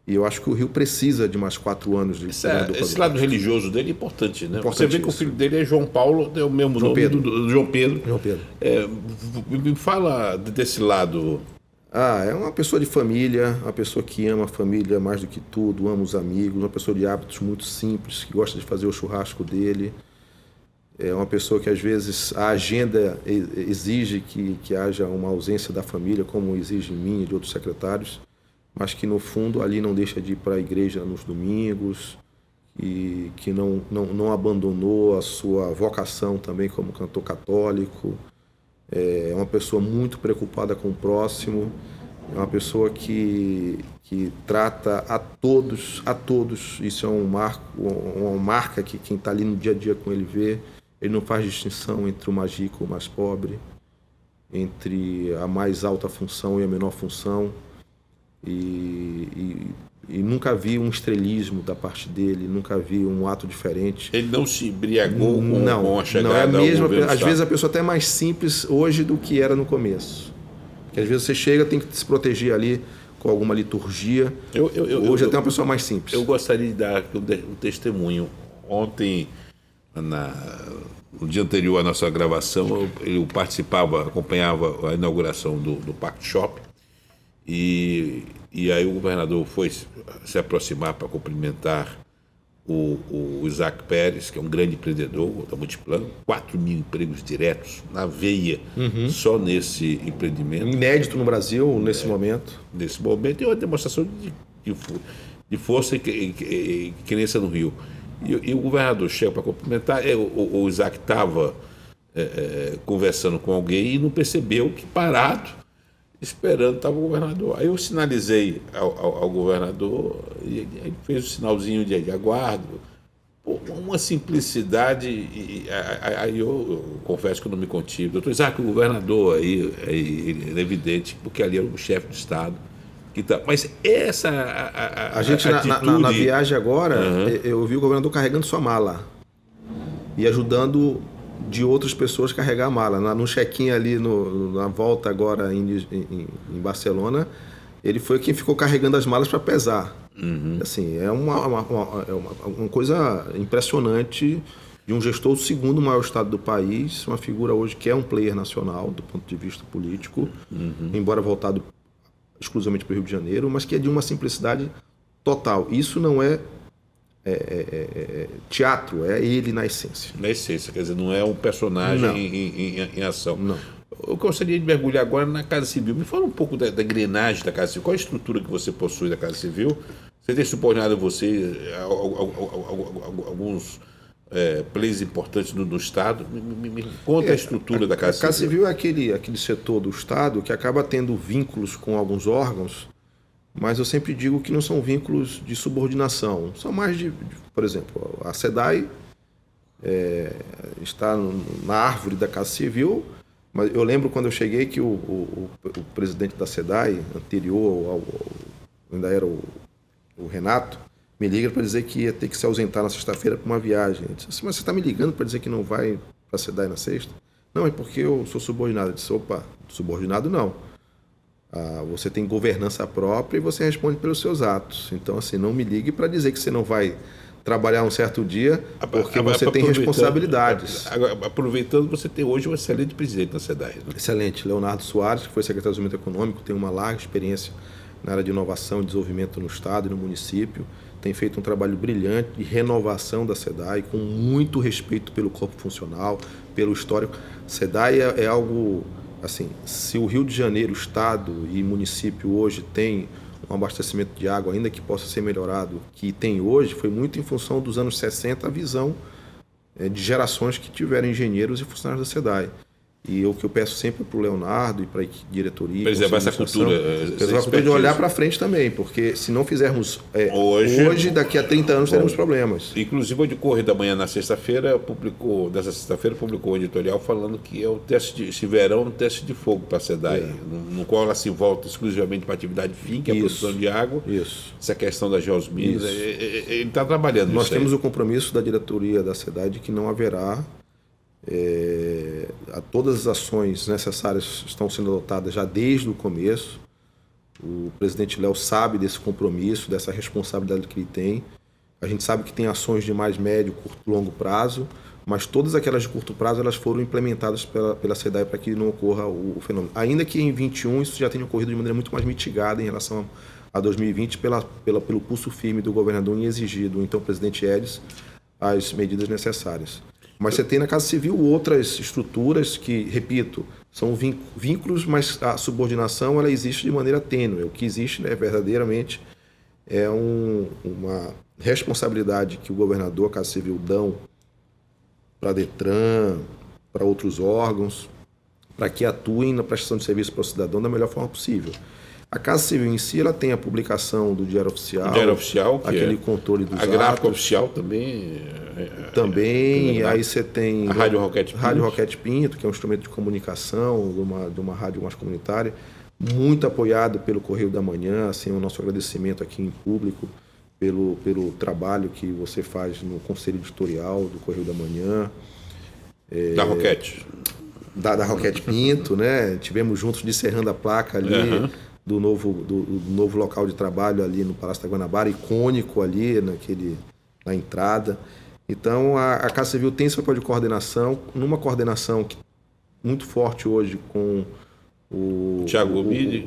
E eu acho que o Rio precisa de mais 4 anos de governador. Esse lado religioso dele é importante, né? Você vê que o filho dele é João Paulo, é o mesmo João nome Pedro. do João Pedro. João Pedro. Me fala desse lado. É uma pessoa de família, uma pessoa que ama a família mais do que tudo, ama os amigos, uma pessoa de hábitos muito simples, que gosta de fazer o churrasco dele. É uma pessoa que às vezes a agenda exige que haja uma ausência da família, como exige minha e de outros secretários, mas que no fundo ali não deixa de ir para a igreja nos domingos e que não abandonou a sua vocação também como cantor católico. É uma pessoa muito preocupada com o próximo, é uma pessoa que trata a todos, isso é uma marca que quem está ali no dia a dia com ele vê. Ele não faz distinção entre o mais rico e o mais pobre, entre a mais alta função e a menor função. E nunca vi um estrelismo da parte dele, nunca vi um ato diferente. Ele não se embriagou com a chegada não, é mesmo, ao governo. Às vezes a pessoa até é mais simples hoje do que era no começo. Porque às vezes você chega, tem que se proteger ali com alguma liturgia. Hoje até é uma pessoa mais simples. Eu gostaria de dar um testemunho. Ontem, no dia anterior à nossa gravação, eu acompanhava a inauguração do Parque Shopping, e aí o governador foi se aproximar para cumprimentar o Isaac Pérez, que é um grande empreendedor da Multiplano, 4 mil empregos diretos na veia, só nesse empreendimento. Inédito no Brasil, nesse momento. Nesse momento, e uma demonstração de força e crença no Rio. E o governador chega para cumprimentar, o Isaac estava conversando com alguém e não percebeu que parado, esperando, estava o governador. Aí eu sinalizei ao governador e ele fez o sinalzinho de aguardo. Pô, uma simplicidade, aí eu confesso que eu não me contive. Doutor Isaac, o governador aí, é evidente, porque ali era o chefe do Estado. Mas essa a gente atitude... na viagem agora, eu vi o governador carregando sua mala e ajudando de outras pessoas a carregar a mala. No check-in ali, na volta agora em Barcelona, ele foi quem ficou carregando as malas para pesar. Assim, é uma coisa impressionante de um gestor do segundo maior estado do país, uma figura hoje que é um player nacional do ponto de vista político, embora voltado exclusivamente para o Rio de Janeiro, mas que é de uma simplicidade total. Isso não é teatro, é ele na essência. Na essência, quer dizer, não é um personagem em ação. Não. Eu gostaria de mergulhar agora na Casa Civil. Me fala um pouco da engrenagem da Casa Civil. Qual a estrutura que você possui da Casa Civil? Você tem subordinado alguns players importantes no Estado. Me conta a estrutura da Casa Civil. A Casa Civil é aquele setor do Estado que acaba tendo vínculos com alguns órgãos, mas eu sempre digo que não são vínculos de subordinação. São mais por exemplo, a SEDAI está na árvore da Casa Civil, mas eu lembro quando eu cheguei que o presidente da SEDAI, anterior ainda era o Renato, me liga para dizer que ia ter que se ausentar na sexta-feira para uma viagem. Eu disse assim, mas você está me ligando para dizer que não vai para a SEDAI na sexta? Não, é porque eu sou subordinado. Eu disse, opa, subordinado não. Você tem governança própria e você responde pelos seus atos. Então, assim, não me ligue para dizer que você não vai trabalhar um certo dia porque você tem responsabilidades. Aproveitando, você tem hoje um excelente presidente da SEDAI. Né? Excelente. Leonardo Soares, que foi secretário de Desenvolvimento Econômico, tem uma larga experiência na área de inovação e desenvolvimento no Estado e no município. Tem feito um trabalho brilhante de renovação da SEDAI, com muito respeito pelo corpo funcional, pelo histórico. SEDAI é algo, assim, se o Rio de Janeiro, Estado e município hoje tem um abastecimento de água, ainda que possa ser melhorado, que tem hoje, foi muito em função dos anos 60, a visão de gerações que tiveram engenheiros e funcionários da SEDAI. E o que eu peço sempre para o Leonardo e para a diretoria... Preservar essa cultura. De olhar para frente também, porque se não fizermos hoje, daqui a 30 anos teremos problemas. Inclusive, o de Correio da Manhã, na sexta-feira, publicou um editorial falando que é o teste esse verão um teste de fogo para a SEDAI, no qual ela se volta exclusivamente para a atividade fim, que é a produção de água. Isso. Essa questão das geosminas. Ele está trabalhando nisso. Nós temos o compromisso da diretoria da SEDAI de que não haverá... todas as ações necessárias estão sendo adotadas já desde o começo. O presidente Léo sabe desse compromisso, dessa responsabilidade que ele tem. A gente sabe que tem ações de mais médio, curto e longo prazo, mas todas aquelas de curto prazo elas foram implementadas pela SEDAI para que não ocorra o fenômeno. Ainda que em 2021 isso já tenha ocorrido de maneira muito mais mitigada em relação a 2020 pelo pulso firme do governador em exigir do então presidente Edes as medidas necessárias. Mas você tem na Casa Civil outras estruturas que, repito, são vínculos, mas a subordinação ela existe de maneira tênue. O que existe, né, verdadeiramente é uma responsabilidade que o governador, a Casa Civil dão para a Detran, para outros órgãos, para que atuem na prestação de serviço para o cidadão da melhor forma possível. A Casa Civil em si, ela tem a publicação do Diário Oficial, que aquele controle dos a gráfica atos. Oficial também. Também, aí você tem a Rádio Roquete Pinto, que é um instrumento de comunicação de uma rádio mais comunitária, muito apoiado pelo Correio da Manhã, assim, o nosso agradecimento aqui em público pelo trabalho que você faz no Conselho Editorial do Correio da Manhã. Da Roquete. Da Roquete Pinto, né? Tivemos juntos descerrando a placa ali do novo local de trabalho ali no Palácio da Guanabara, icônico ali na entrada. Então, a Casa Civil tem esse papel de coordenação, numa coordenação muito forte hoje com o Thiago Gomide.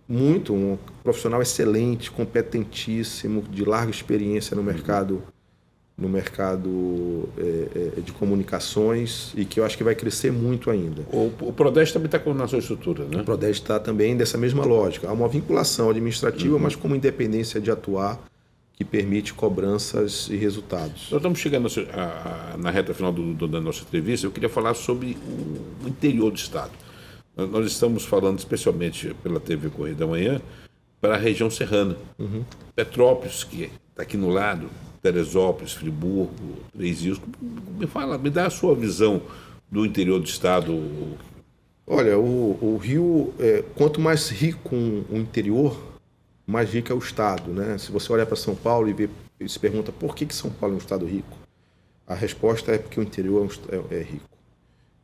Um profissional excelente, competentíssimo, de larga experiência no mercado de comunicações e que eu acho que vai crescer muito ainda. O Prodeste também está na sua estrutura, né? O Prodeste está também dessa mesma lógica. Há uma vinculação administrativa, mas com uma independência de atuar que permite cobranças e resultados. Nós estamos chegando na reta final da nossa entrevista. Eu queria falar sobre o interior do Estado. Nós estamos falando especialmente pela TV Correio da Manhã para a região serrana. Petrópolis, que está aqui no lado, Teresópolis, Friburgo, Três Rios. Me dá a sua visão do interior do Estado. Olha, o Rio, quanto mais rico o interior, mais rico é o Estado, né? Se você olhar para São Paulo e se pergunta por que São Paulo é um Estado rico, a resposta é porque o interior é rico.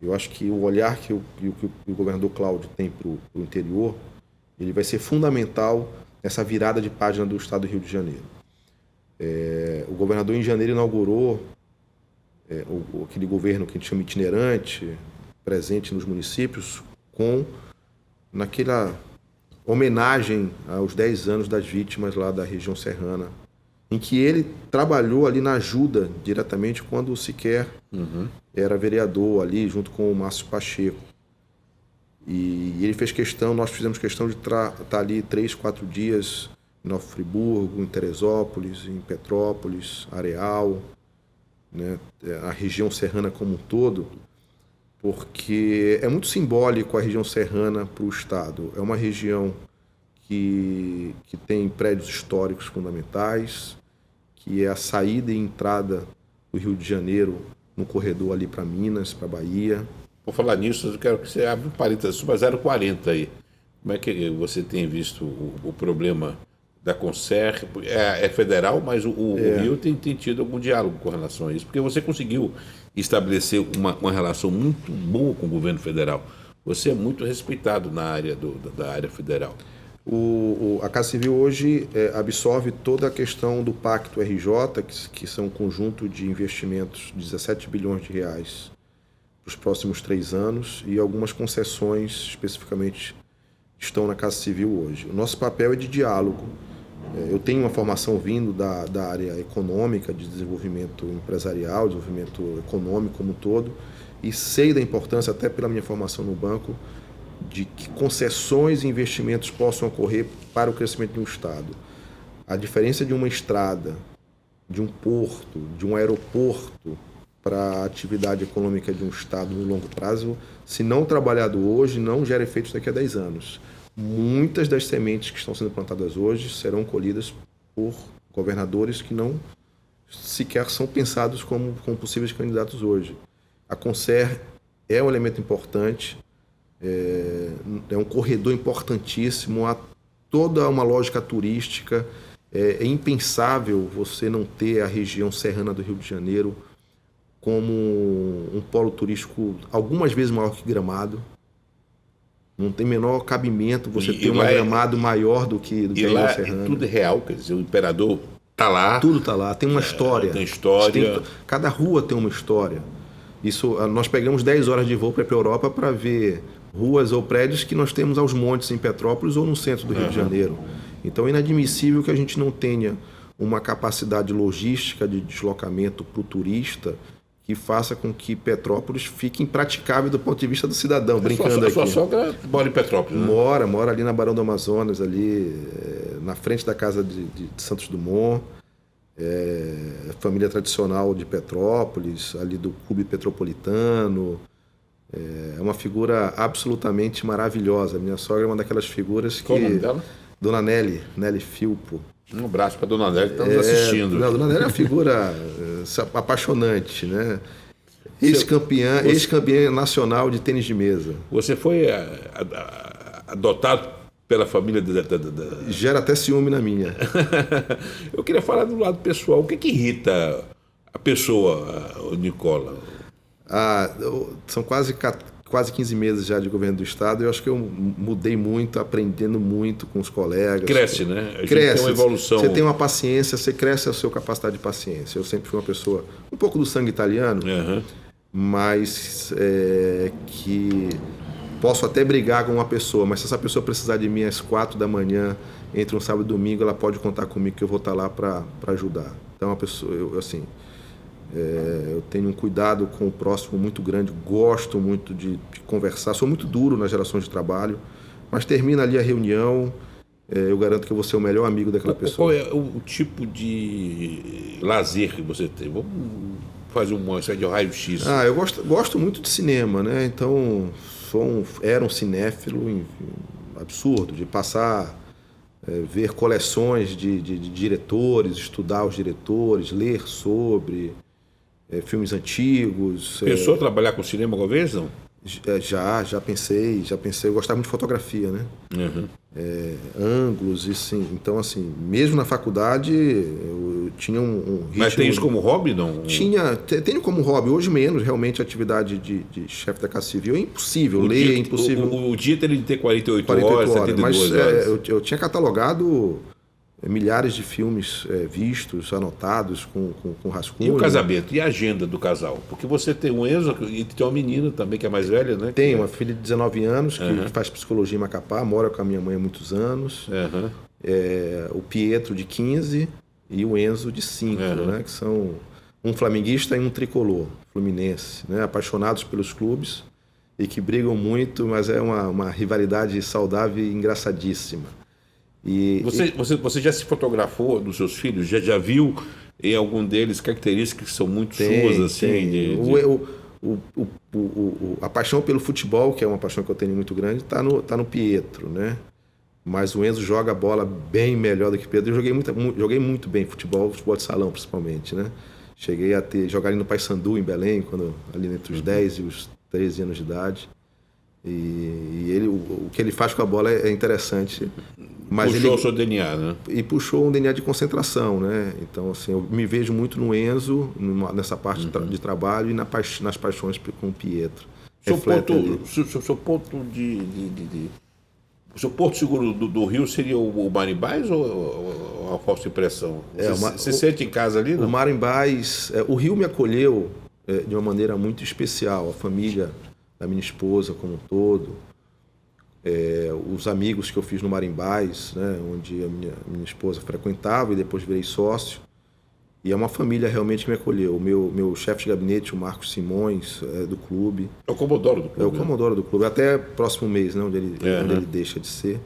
Eu acho que o olhar que o governador Cláudio tem para o interior, ele vai ser fundamental nessa virada de página do Estado do Rio de Janeiro. O governador em janeiro inaugurou aquele governo que a gente chama itinerante, presente nos municípios, naquela homenagem aos 10 anos das vítimas lá da região serrana, em que ele trabalhou ali na ajuda diretamente quando sequer era vereador ali, junto com o Márcio Pacheco. E ele fez questão, nós fizemos questão de estar ali 3, 4 dias em Nova Friburgo, em Teresópolis, em Petrópolis, Areal, né, a região serrana como um todo, porque é muito simbólico a região serrana para o Estado. É uma região que tem prédios históricos fundamentais, que é a saída e entrada do Rio de Janeiro no corredor ali para Minas, para Bahia. Por falar nisso, eu quero que você abra um parênteses sobre a 040 aí. Como é que você tem visto o problema da Concer? É federal, mas o Rio tem tido algum diálogo com relação a isso, porque você conseguiu estabelecer uma relação muito boa com o governo federal. Você é muito respeitado na área da área federal. A Casa Civil hoje absorve toda a questão do Pacto RJ, que são um conjunto de investimentos de 17 bilhões de reais para os próximos 3 anos, e algumas concessões especificamente estão na Casa Civil hoje. O nosso papel é de diálogo. Eu tenho uma formação vindo da área econômica, de desenvolvimento empresarial, desenvolvimento econômico como um todo, e sei da importância, até pela minha formação no banco, de que concessões e investimentos possam ocorrer para o crescimento de um Estado. A diferença de uma estrada, de um porto, de um aeroporto para a atividade econômica de um Estado no longo prazo, se não trabalhado hoje, não gera efeitos daqui a 10 anos. Muitas das sementes que estão sendo plantadas hoje serão colhidas por governadores que não sequer são pensados como possíveis candidatos hoje. A Concer é um elemento importante, é um corredor importantíssimo, há toda uma lógica turística. É impensável você não ter a região serrana do Rio de Janeiro como um polo turístico algumas vezes maior que Gramado. Não tem menor cabimento você ter um Gramado maior do que a região serrana. Tudo é real, quer dizer, o imperador está lá. Tudo está lá, tem uma história. Tem história. Cada rua tem uma história. Nós pegamos 10 horas de voo para ir para a Europa para ver ruas ou prédios que nós temos aos montes em Petrópolis ou no centro do Rio de Janeiro. Então é inadmissível que a gente não tenha uma capacidade logística de deslocamento para o turista que faça com que Petrópolis fique impraticável do ponto de vista do cidadão, brincando aqui. Sua sogra mora em Petrópolis, né? Mora ali na Barão do Amazonas, ali na frente da casa de Santos Dumont, família tradicional de Petrópolis, ali do Clube Petropolitano. É uma figura absolutamente maravilhosa. Minha sogra é uma daquelas figuras que... Qual o nome dela? Dona Nelly Filpo. Um abraço para Dona Nelly, que está nos assistindo. Dona Nelly é uma figura apaixonante, né? Ex-campeã nacional de tênis de mesa. Você foi adotado pela família Gera até ciúme na minha. Eu queria falar do lado pessoal. O que irrita a pessoa, o Nicola? São quase 15 meses já de governo do Estado. Eu acho que eu mudei muito, aprendendo muito com os colegas. Cresce, né? A gente cresce. Tem uma evolução. Você tem uma paciência, você cresce a sua capacidade de paciência. Eu sempre fui uma pessoa um pouco do sangue italiano, mas que posso até brigar com uma pessoa, mas se essa pessoa precisar de mim às 4 da manhã, entre um sábado e domingo, ela pode contar comigo que eu vou estar lá para ajudar. Então, uma pessoa, eu tenho um cuidado com o próximo muito grande, gosto muito de conversar, sou muito duro nas relações de trabalho, mas termina ali a reunião, eu garanto que eu vou ser o melhor amigo daquela pessoa. Qual é o tipo de lazer que você tem? Vamos fazer uma espécie de raio-x. Eu gosto muito de cinema, né? Então, era um cinéfilo absurdo, de passar... ver coleções de diretores, estudar os diretores, ler sobre filmes antigos. Pensou trabalhar com cinema alguma vez, não? Já pensei. Eu gostava muito de fotografia, né? Ângulos, e sim. Então, assim, mesmo na faculdade, eu tinha um ritmo... Mas tem isso como hobby, não? Tenho como hobby. Hoje menos, realmente, a atividade de chefe da Casa Civil é impossível. Ler é impossível. O dia teria de ter 48 horas, 72 mas, horas. Eu tinha catalogado milhares de filmes vistos, anotados, com rascunho. E o casamento? E a agenda do casal? Porque você tem um Enzo e tem uma menina também que é mais velha, né? Tem uma filha de 19 anos que faz psicologia em Macapá, mora com a minha mãe há muitos anos. O Pietro, de 15, e o Enzo, de 5, né? Que são um flamenguista e um tricolor, fluminense, né? Apaixonados pelos clubes e que brigam muito, mas é uma rivalidade saudável e engraçadíssima. Você já se fotografou dos seus filhos? Já viu em algum deles características que são muito suas, assim? A paixão pelo futebol, que é uma paixão que eu tenho muito grande, tá no Pietro, né? Mas o Enzo joga a bola bem melhor do que o Pietro. Eu joguei muito bem futebol de salão, principalmente, né? Cheguei a jogar ali no Paysandu, em Belém, ali entre os 10 e os 13 anos de idade. E o que ele faz com a bola é interessante. Mas puxou o seu DNA, né? E puxou um DNA de concentração, né? Então, assim, eu me vejo muito no Enzo, nessa parte de trabalho e nas paixões com o Pietro. O seu porto seguro do Rio seria o Marimbás ou uma falsa impressão? Você sente em casa ali, não? O Marimbás... o Rio me acolheu de uma maneira muito especial. A família da minha esposa como um todo, os amigos que eu fiz no Marimbás, né, onde a minha esposa frequentava e depois virei sócio. E é uma família realmente que me acolheu. O meu chefe de gabinete, o Marcos Simões, do clube. É o Comodoro do clube. É o Comodoro do clube, até próximo mês, né, onde ele deixa de ser.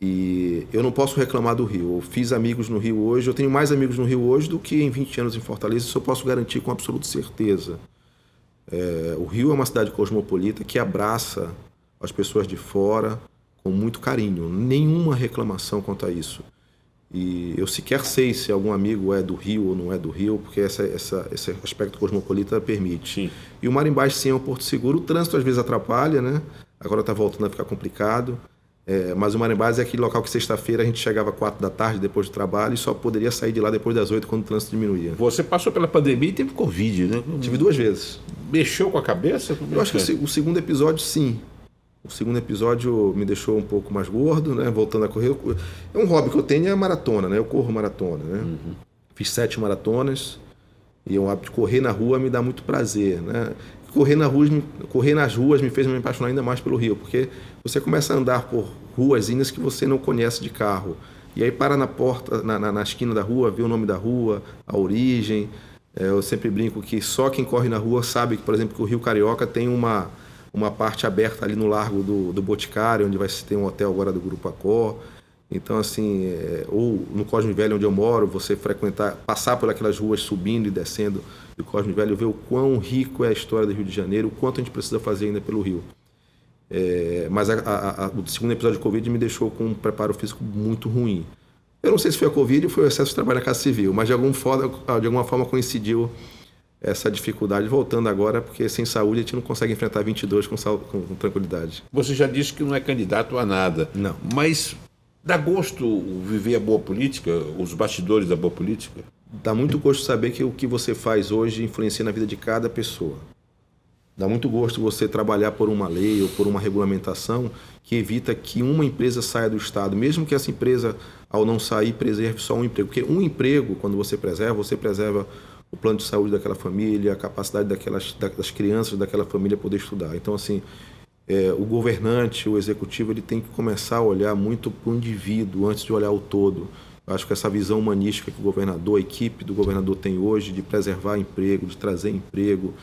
E eu não posso reclamar do Rio. Eu fiz amigos no Rio hoje, eu tenho mais amigos no Rio hoje do que em 20 anos em Fortaleza, isso eu posso garantir com absoluta certeza. O Rio é uma cidade cosmopolita que abraça as pessoas de fora com muito carinho. Nenhuma reclamação quanto a isso. E eu sequer sei se algum amigo é do Rio ou não é do Rio, porque esse aspecto cosmopolita permite. Sim. E o Marimbás, sim, é um porto seguro. O trânsito às vezes atrapalha, né? Agora está voltando a ficar complicado. Mas o Marimbás é aquele local que sexta-feira a gente chegava às 4 da tarde depois do trabalho e só poderia sair de lá depois das 8 quando o trânsito diminuía. Você passou pela pandemia e teve Covid, né? Tive 2 vezes. Mexeu com a cabeça? Eu acho que o segundo episódio, sim. O segundo episódio me deixou um pouco mais gordo, né? Voltando a correr. É um hobby que eu tenho, é a maratona, né? Eu corro maratona, né? Fiz 7 maratonas e é um hábito de correr na rua me dá muito prazer, né? Correr nas ruas me fez me apaixonar ainda mais pelo Rio, porque você começa a andar por ruazinhas que você não conhece de carro. E aí para na porta, na esquina da rua, vê o nome da rua, a origem. Eu sempre brinco que só quem corre na rua sabe que, por exemplo, que o Rio Carioca tem uma parte aberta ali no Largo do Boticário, onde vai ter um hotel agora do Grupo Accor. Então, assim, ou no Cosme Velho, onde eu moro, você passar por aquelas ruas subindo e descendo do Cosme Velho, ver o quão rico é a história do Rio de Janeiro, o quanto a gente precisa fazer ainda pelo Rio. Mas o segundo episódio de Covid me deixou com um preparo físico muito ruim. Eu não sei se foi a Covid ou foi o excesso de trabalho na Casa Civil, mas de alguma forma coincidiu essa dificuldade. Voltando agora, porque sem saúde a gente não consegue enfrentar 22 com tranquilidade. Você já disse que não é candidato a nada. Não. Mas dá gosto viver a boa política, os bastidores da boa política? Dá muito gosto saber que o que você faz hoje influencia na vida de cada pessoa. Dá muito gosto você trabalhar por uma lei ou por uma regulamentação que evita que uma empresa saia do Estado, mesmo que essa empresa, ao não sair, preserve só um emprego. Porque um emprego, quando você preserva o plano de saúde daquela família, a capacidade das crianças daquela família poder estudar. Então, assim, o governante, o executivo, ele tem que começar a olhar muito para o indivíduo antes de olhar o todo. Eu acho que essa visão humanística que o governador, a equipe do governador tem hoje de preservar emprego, de trazer emprego,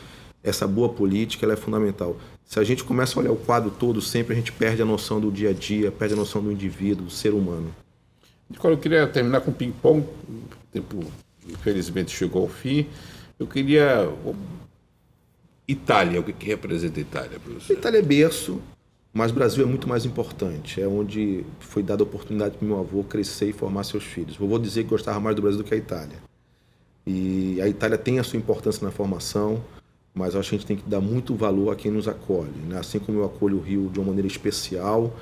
essa boa política, ela é fundamental. Se a gente começa a olhar o quadro todo, sempre a gente perde a noção do dia a dia, perde a noção do indivíduo, do ser humano. Nicola, eu queria terminar com ping-pong. O tempo, infelizmente, chegou ao fim. Eu queria... Itália, o que representa a Itália para você? Itália é berço, mas o Brasil é muito mais importante. É onde foi dada a oportunidade para meu avô crescer e formar seus filhos. Eu vou dizer que gostava mais do Brasil do que a Itália. E a Itália tem a sua importância na formação, mas eu acho que a gente tem que dar muito valor a quem nos acolhe, né? Assim como eu acolho o Rio de uma maneira especial,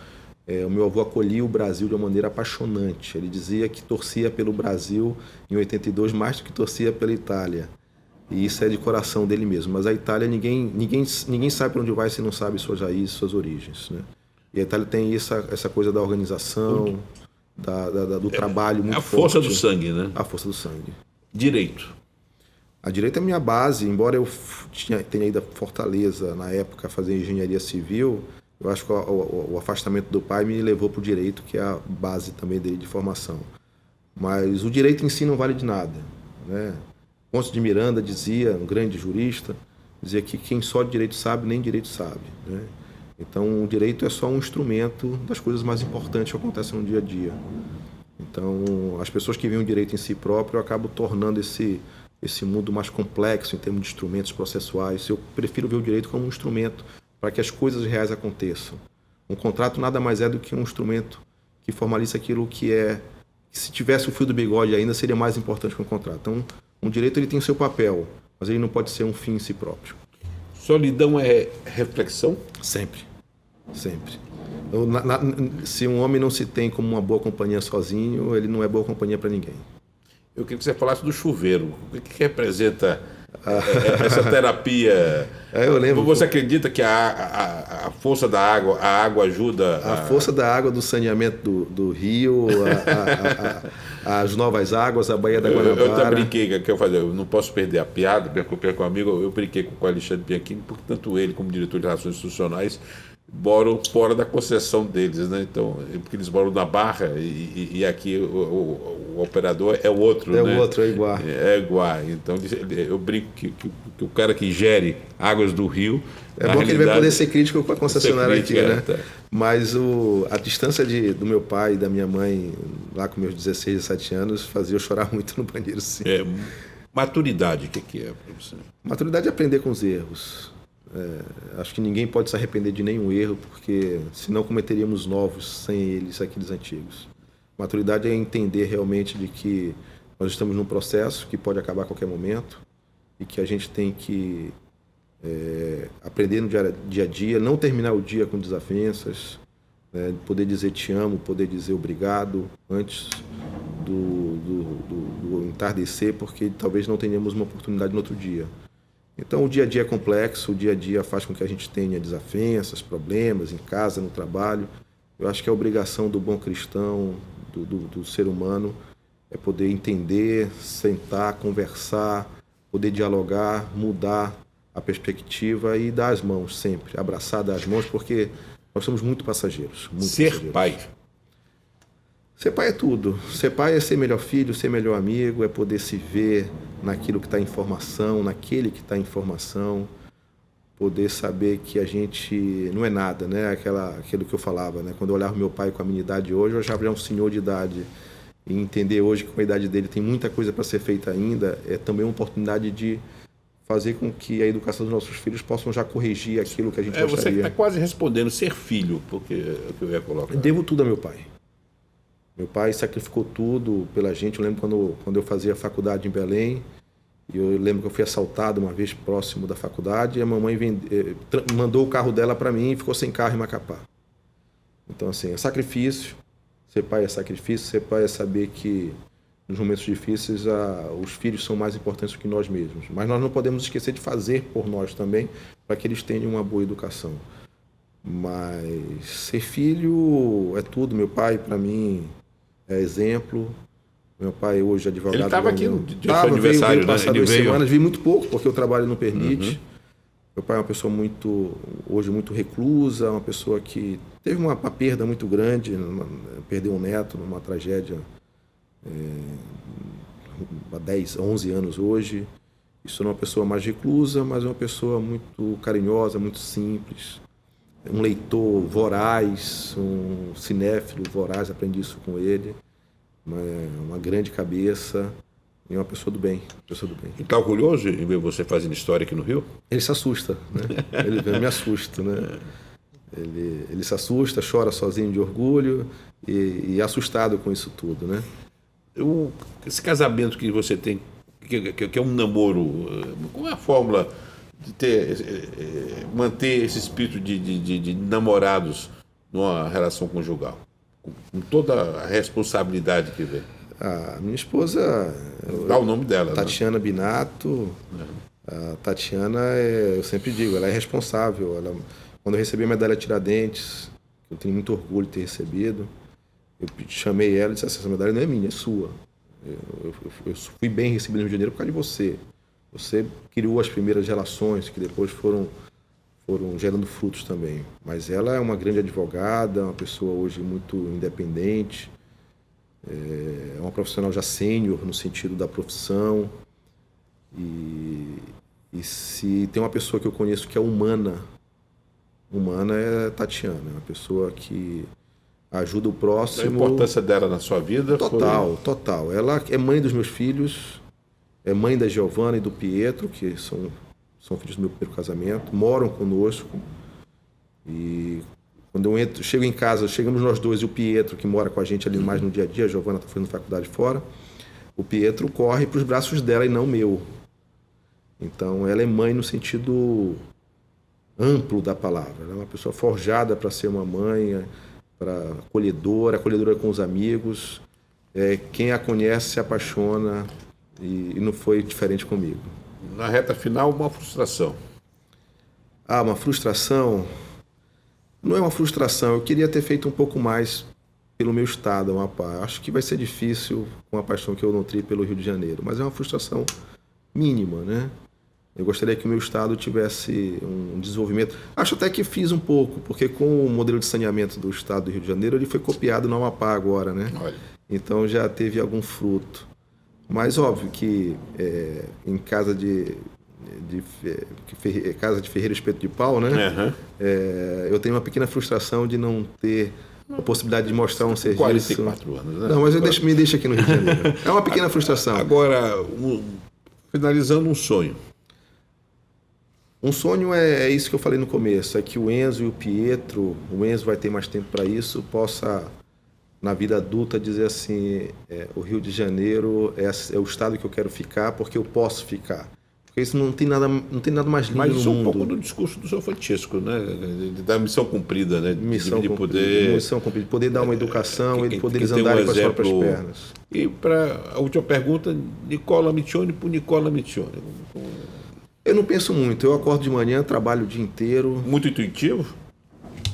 o meu avô acolhia o Brasil de uma maneira apaixonante. Ele dizia que torcia pelo Brasil em 82 mais do que torcia pela Itália. E isso é de coração dele mesmo. Mas a Itália, ninguém sabe para onde vai se não sabe suas raízes, suas origens, né? E a Itália tem essa coisa da organização, do trabalho muito forte. A força do sangue, né? A força do sangue. Direito. A direito é a minha base, embora eu tenha ido a Fortaleza na época a fazer engenharia civil, eu acho que o afastamento do pai me levou para o direito, que é a base também dele de formação. Mas o direito em si não vale de nada, né? Ponce de Miranda dizia, um grande jurista, dizia que quem só de direito sabe, nem direito sabe, né? Então o direito é só um instrumento das coisas mais importantes que acontecem no dia a dia. Então as pessoas que veem o direito em si próprio acabam tornando esse mundo mais complexo em termos de instrumentos processuais. Eu prefiro ver o direito como um instrumento para que as coisas reais aconteçam. Um contrato nada mais é do que um instrumento que formaliza aquilo que se tivesse o fio do bigode ainda, seria mais importante que um contrato. Então, um direito ele tem o seu papel, mas ele não pode ser um fim em si próprio. Solidão é reflexão? Sempre. Sempre. Se um homem não se tem como uma boa companhia sozinho, ele não é boa companhia para ninguém. Eu queria que você falasse do chuveiro. O que representa essa terapia? Eu lembro. Você acredita que a força da água, a água ajuda? A força da água do saneamento do rio, as novas águas, a Baía da Guanabara. Eu até brinquei, que eu não posso perder a piada, perco um amigo, eu brinquei com o Alexandre Bianchini, porque tanto ele como diretor de Relações Institucionais moram fora da concessão deles, né? Então, porque eles moram na Barra e aqui o operador é o outro, né? O outro, é igual. É igual. Então, eu brinco que o cara que gere águas do rio... É bom que ele vai poder ser crítico com a concessionária aqui, né? Tá. Mas a distância do meu pai e da minha mãe, lá com meus 16, 17 anos, fazia eu chorar muito no banheiro, sim. Maturidade, o que é para você? Maturidade é aprender com os erros. Acho que ninguém pode se arrepender de nenhum erro, porque senão cometeríamos novos sem eles, aqueles antigos. Maturidade é entender realmente de que nós estamos num processo que pode acabar a qualquer momento e que a gente tem que aprender no dia a dia, não terminar o dia com desavenças, poder dizer te amo, poder dizer obrigado antes do entardecer, porque talvez não tenhamos uma oportunidade no outro dia. Então o dia a dia é complexo, o dia a dia faz com que a gente tenha desavenças, problemas em casa, no trabalho. Eu acho que a obrigação do bom cristão, do ser humano, é poder entender, sentar, conversar, poder dialogar, mudar a perspectiva e dar as mãos sempre, abraçar, dar as mãos, porque nós somos muito passageiros. Ser pai. Ser pai é tudo. Ser pai é ser melhor filho, ser melhor amigo, é poder se ver naquilo que está em formação, naquele que está em formação, poder saber que a gente não é nada, né? Aquilo que eu falava, né? Quando eu olhava meu pai com a minha idade hoje, eu achava já um senhor de idade. E entender hoje que com a idade dele tem muita coisa para ser feita ainda, é também uma oportunidade de fazer com que a educação dos nossos filhos possam já corrigir aquilo que a gente gostaria. Você está quase respondendo ser filho, porque é o que eu ia colocar. Eu devo tudo a meu pai. Meu pai sacrificou tudo pela gente. Eu lembro quando eu fazia faculdade em Belém, eu lembro que eu fui assaltado uma vez próximo da faculdade e a mamãe mandou o carro dela para mim e ficou sem carro em Macapá. Então, assim, é sacrifício. Ser pai é sacrifício. Ser pai é saber que nos momentos difíceis os filhos são mais importantes do que nós mesmos. Mas nós não podemos esquecer de fazer por nós também para que eles tenham uma boa educação. Mas ser filho é tudo. Meu pai, para mim, é exemplo. Meu pai hoje é advogado. Ele estava aqui no dia do seu aniversário, veio passar 2 semanas, vi muito pouco, porque o trabalho não permite. Uhum. Meu pai é uma pessoa hoje muito reclusa, uma pessoa que teve uma perda muito grande, perdeu um neto numa tragédia há 10, 11 anos hoje. Isso é uma pessoa mais reclusa, mas é uma pessoa muito carinhosa, muito simples. Um leitor voraz, um cinéfilo voraz, aprendi isso com ele. Uma grande cabeça e uma pessoa do bem. E está orgulhoso em ver você fazendo história aqui no Rio? Ele se assusta, né? Ele me assusta, né? Ele se assusta, chora sozinho de orgulho e assustado com isso tudo, né? Esse casamento que você tem, que é um namoro, qual é a fórmula de manter esse espírito de namorados numa relação conjugal? Com toda a responsabilidade que vem. A minha esposa... Dá o nome dela. Tatiana, né? Binato. A Tatiana, eu sempre digo, ela é responsável. Quando eu recebi a medalha Tiradentes, eu tenho muito orgulho de ter recebido, eu chamei ela e disse assim, essa medalha não é minha, é sua. Eu fui bem recebido no Rio de Janeiro por causa de você. Você criou as primeiras relações que depois foram gerando frutos também. Mas ela é uma grande advogada, uma pessoa hoje muito independente, é uma profissional já sênior no sentido da profissão. E se tem uma pessoa que eu conheço que é humana é Tatiana, uma pessoa que ajuda o próximo. A importância dela na sua vida? Total. Ela é mãe dos meus filhos, é mãe da Giovana e do Pietro, que são filhos do meu primeiro casamento, moram conosco. E quando eu chego em casa, chegamos nós dois e o Pietro, que mora com a gente ali mais no dia a dia, a Giovana está fazendo faculdade fora, o Pietro corre para os braços dela e não meu. Então ela é mãe no sentido amplo da palavra. Ela é uma pessoa forjada para ser uma mãe, para acolhedora com os amigos. Quem a conhece se apaixona e não foi diferente comigo. Na reta final, uma frustração. Uma frustração? Não é uma frustração. Eu queria ter feito um pouco mais pelo meu estado, Amapá. Acho que vai ser difícil com a paixão que eu nutri pelo Rio de Janeiro, mas é uma frustração mínima, né? Eu gostaria que o meu estado tivesse um desenvolvimento. Acho até que fiz um pouco, porque com o modelo de saneamento do estado do Rio de Janeiro, ele foi copiado no Amapá agora, né? Olha. Então já teve algum fruto. Mas óbvio que em casa de ferreiro espeto de pau, né? Uhum. Eu tenho uma pequena frustração de não ter a possibilidade de mostrar um serviço. 44 anos, né? Não, mas me deixa aqui no Rio de Janeiro. É uma pequena frustração. Agora, finalizando um sonho. Um sonho é isso que eu falei no começo, é que o Enzo e o Pietro, o Enzo vai ter mais tempo para isso, possa, na vida adulta, dizer assim, o Rio de Janeiro é o estado que eu quero ficar porque eu posso ficar. Porque isso não tem nada mais lindo no mundo. Mas um pouco do discurso do São Francisco, né? Da missão cumprida, né? Missão cumprida, poder dar uma educação e poder eles andarem com as próprias pernas. E para a última pergunta, Nicola Michione por Nicola Michione. Eu não penso muito. Eu acordo de manhã, trabalho o dia inteiro. Muito intuitivo?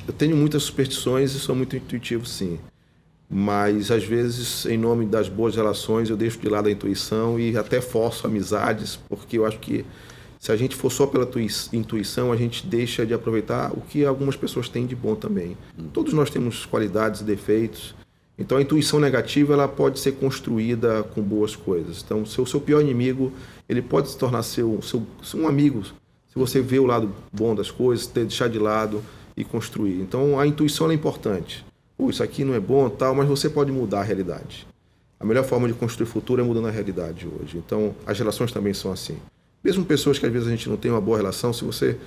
Eu tenho muitas superstições e sou muito intuitivo, sim. Mas, às vezes, em nome das boas relações, eu deixo de lado a intuição e até forço amizades, porque eu acho que se a gente for só pela intuição, a gente deixa de aproveitar o que algumas pessoas têm de bom também. Todos nós temos qualidades e defeitos, Então a intuição negativa ela pode ser construída com boas coisas. Então o seu pior inimigo ele pode se tornar um amigo se você vê o lado bom das coisas, deixar de lado e construir. Então a intuição é importante. Isso aqui não é bom, tal, mas você pode mudar a realidade. A melhor forma de construir futuro é mudando a realidade hoje. Então as relações também são assim. Mesmo pessoas que às vezes a gente não tem uma boa relação, se você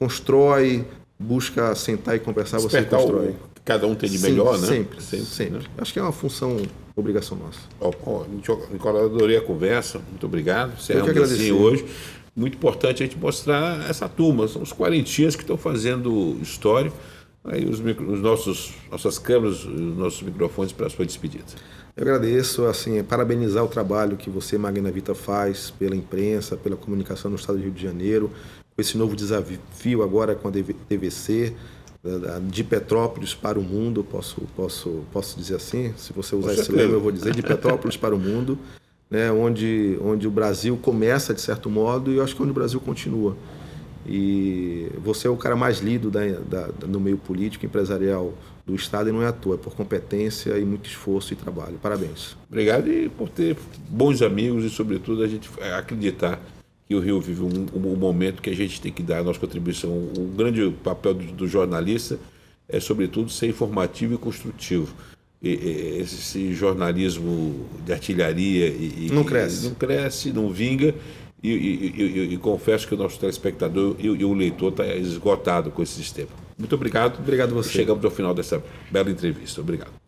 constrói, busca sentar e conversar, você constrói. Cada um tem de melhor, né? Sempre. Né? Acho que é uma função, obrigação nossa. Nicola, adorei a conversa. Muito obrigado. Eu que agradecer. Hoje. Muito importante a gente mostrar essa turma. São os quarentinhas que estão fazendo história. Aí nossas câmeras, os nossos microfones para a sua despedida. Eu agradeço, assim, parabenizar o trabalho que você, Magna Vita, faz pela imprensa, pela comunicação no estado do Rio de Janeiro, com esse novo desafio agora com a TVC, de Petrópolis para o mundo, posso dizer assim? Se você usar esse lema, eu vou dizer, de Petrópolis para o mundo, né, onde o Brasil começa, de certo modo, e eu acho que onde o Brasil continua. E você é o cara mais lido no meio político, empresarial do Estado, e não é à toa, é por competência e muito esforço e trabalho. Parabéns. Obrigado, e por ter bons amigos e, sobretudo, a gente acreditar que o Rio vive um momento que a gente tem que dar a nossa contribuição. O grande papel do jornalista é, sobretudo, ser informativo e construtivo. Esse jornalismo de artilharia não cresce, não vinga, e confesso que o nosso telespectador e o leitor está esgotado com esse sistema. Muito obrigado. Obrigado a você. Chegamos ao final dessa bela entrevista. Obrigado.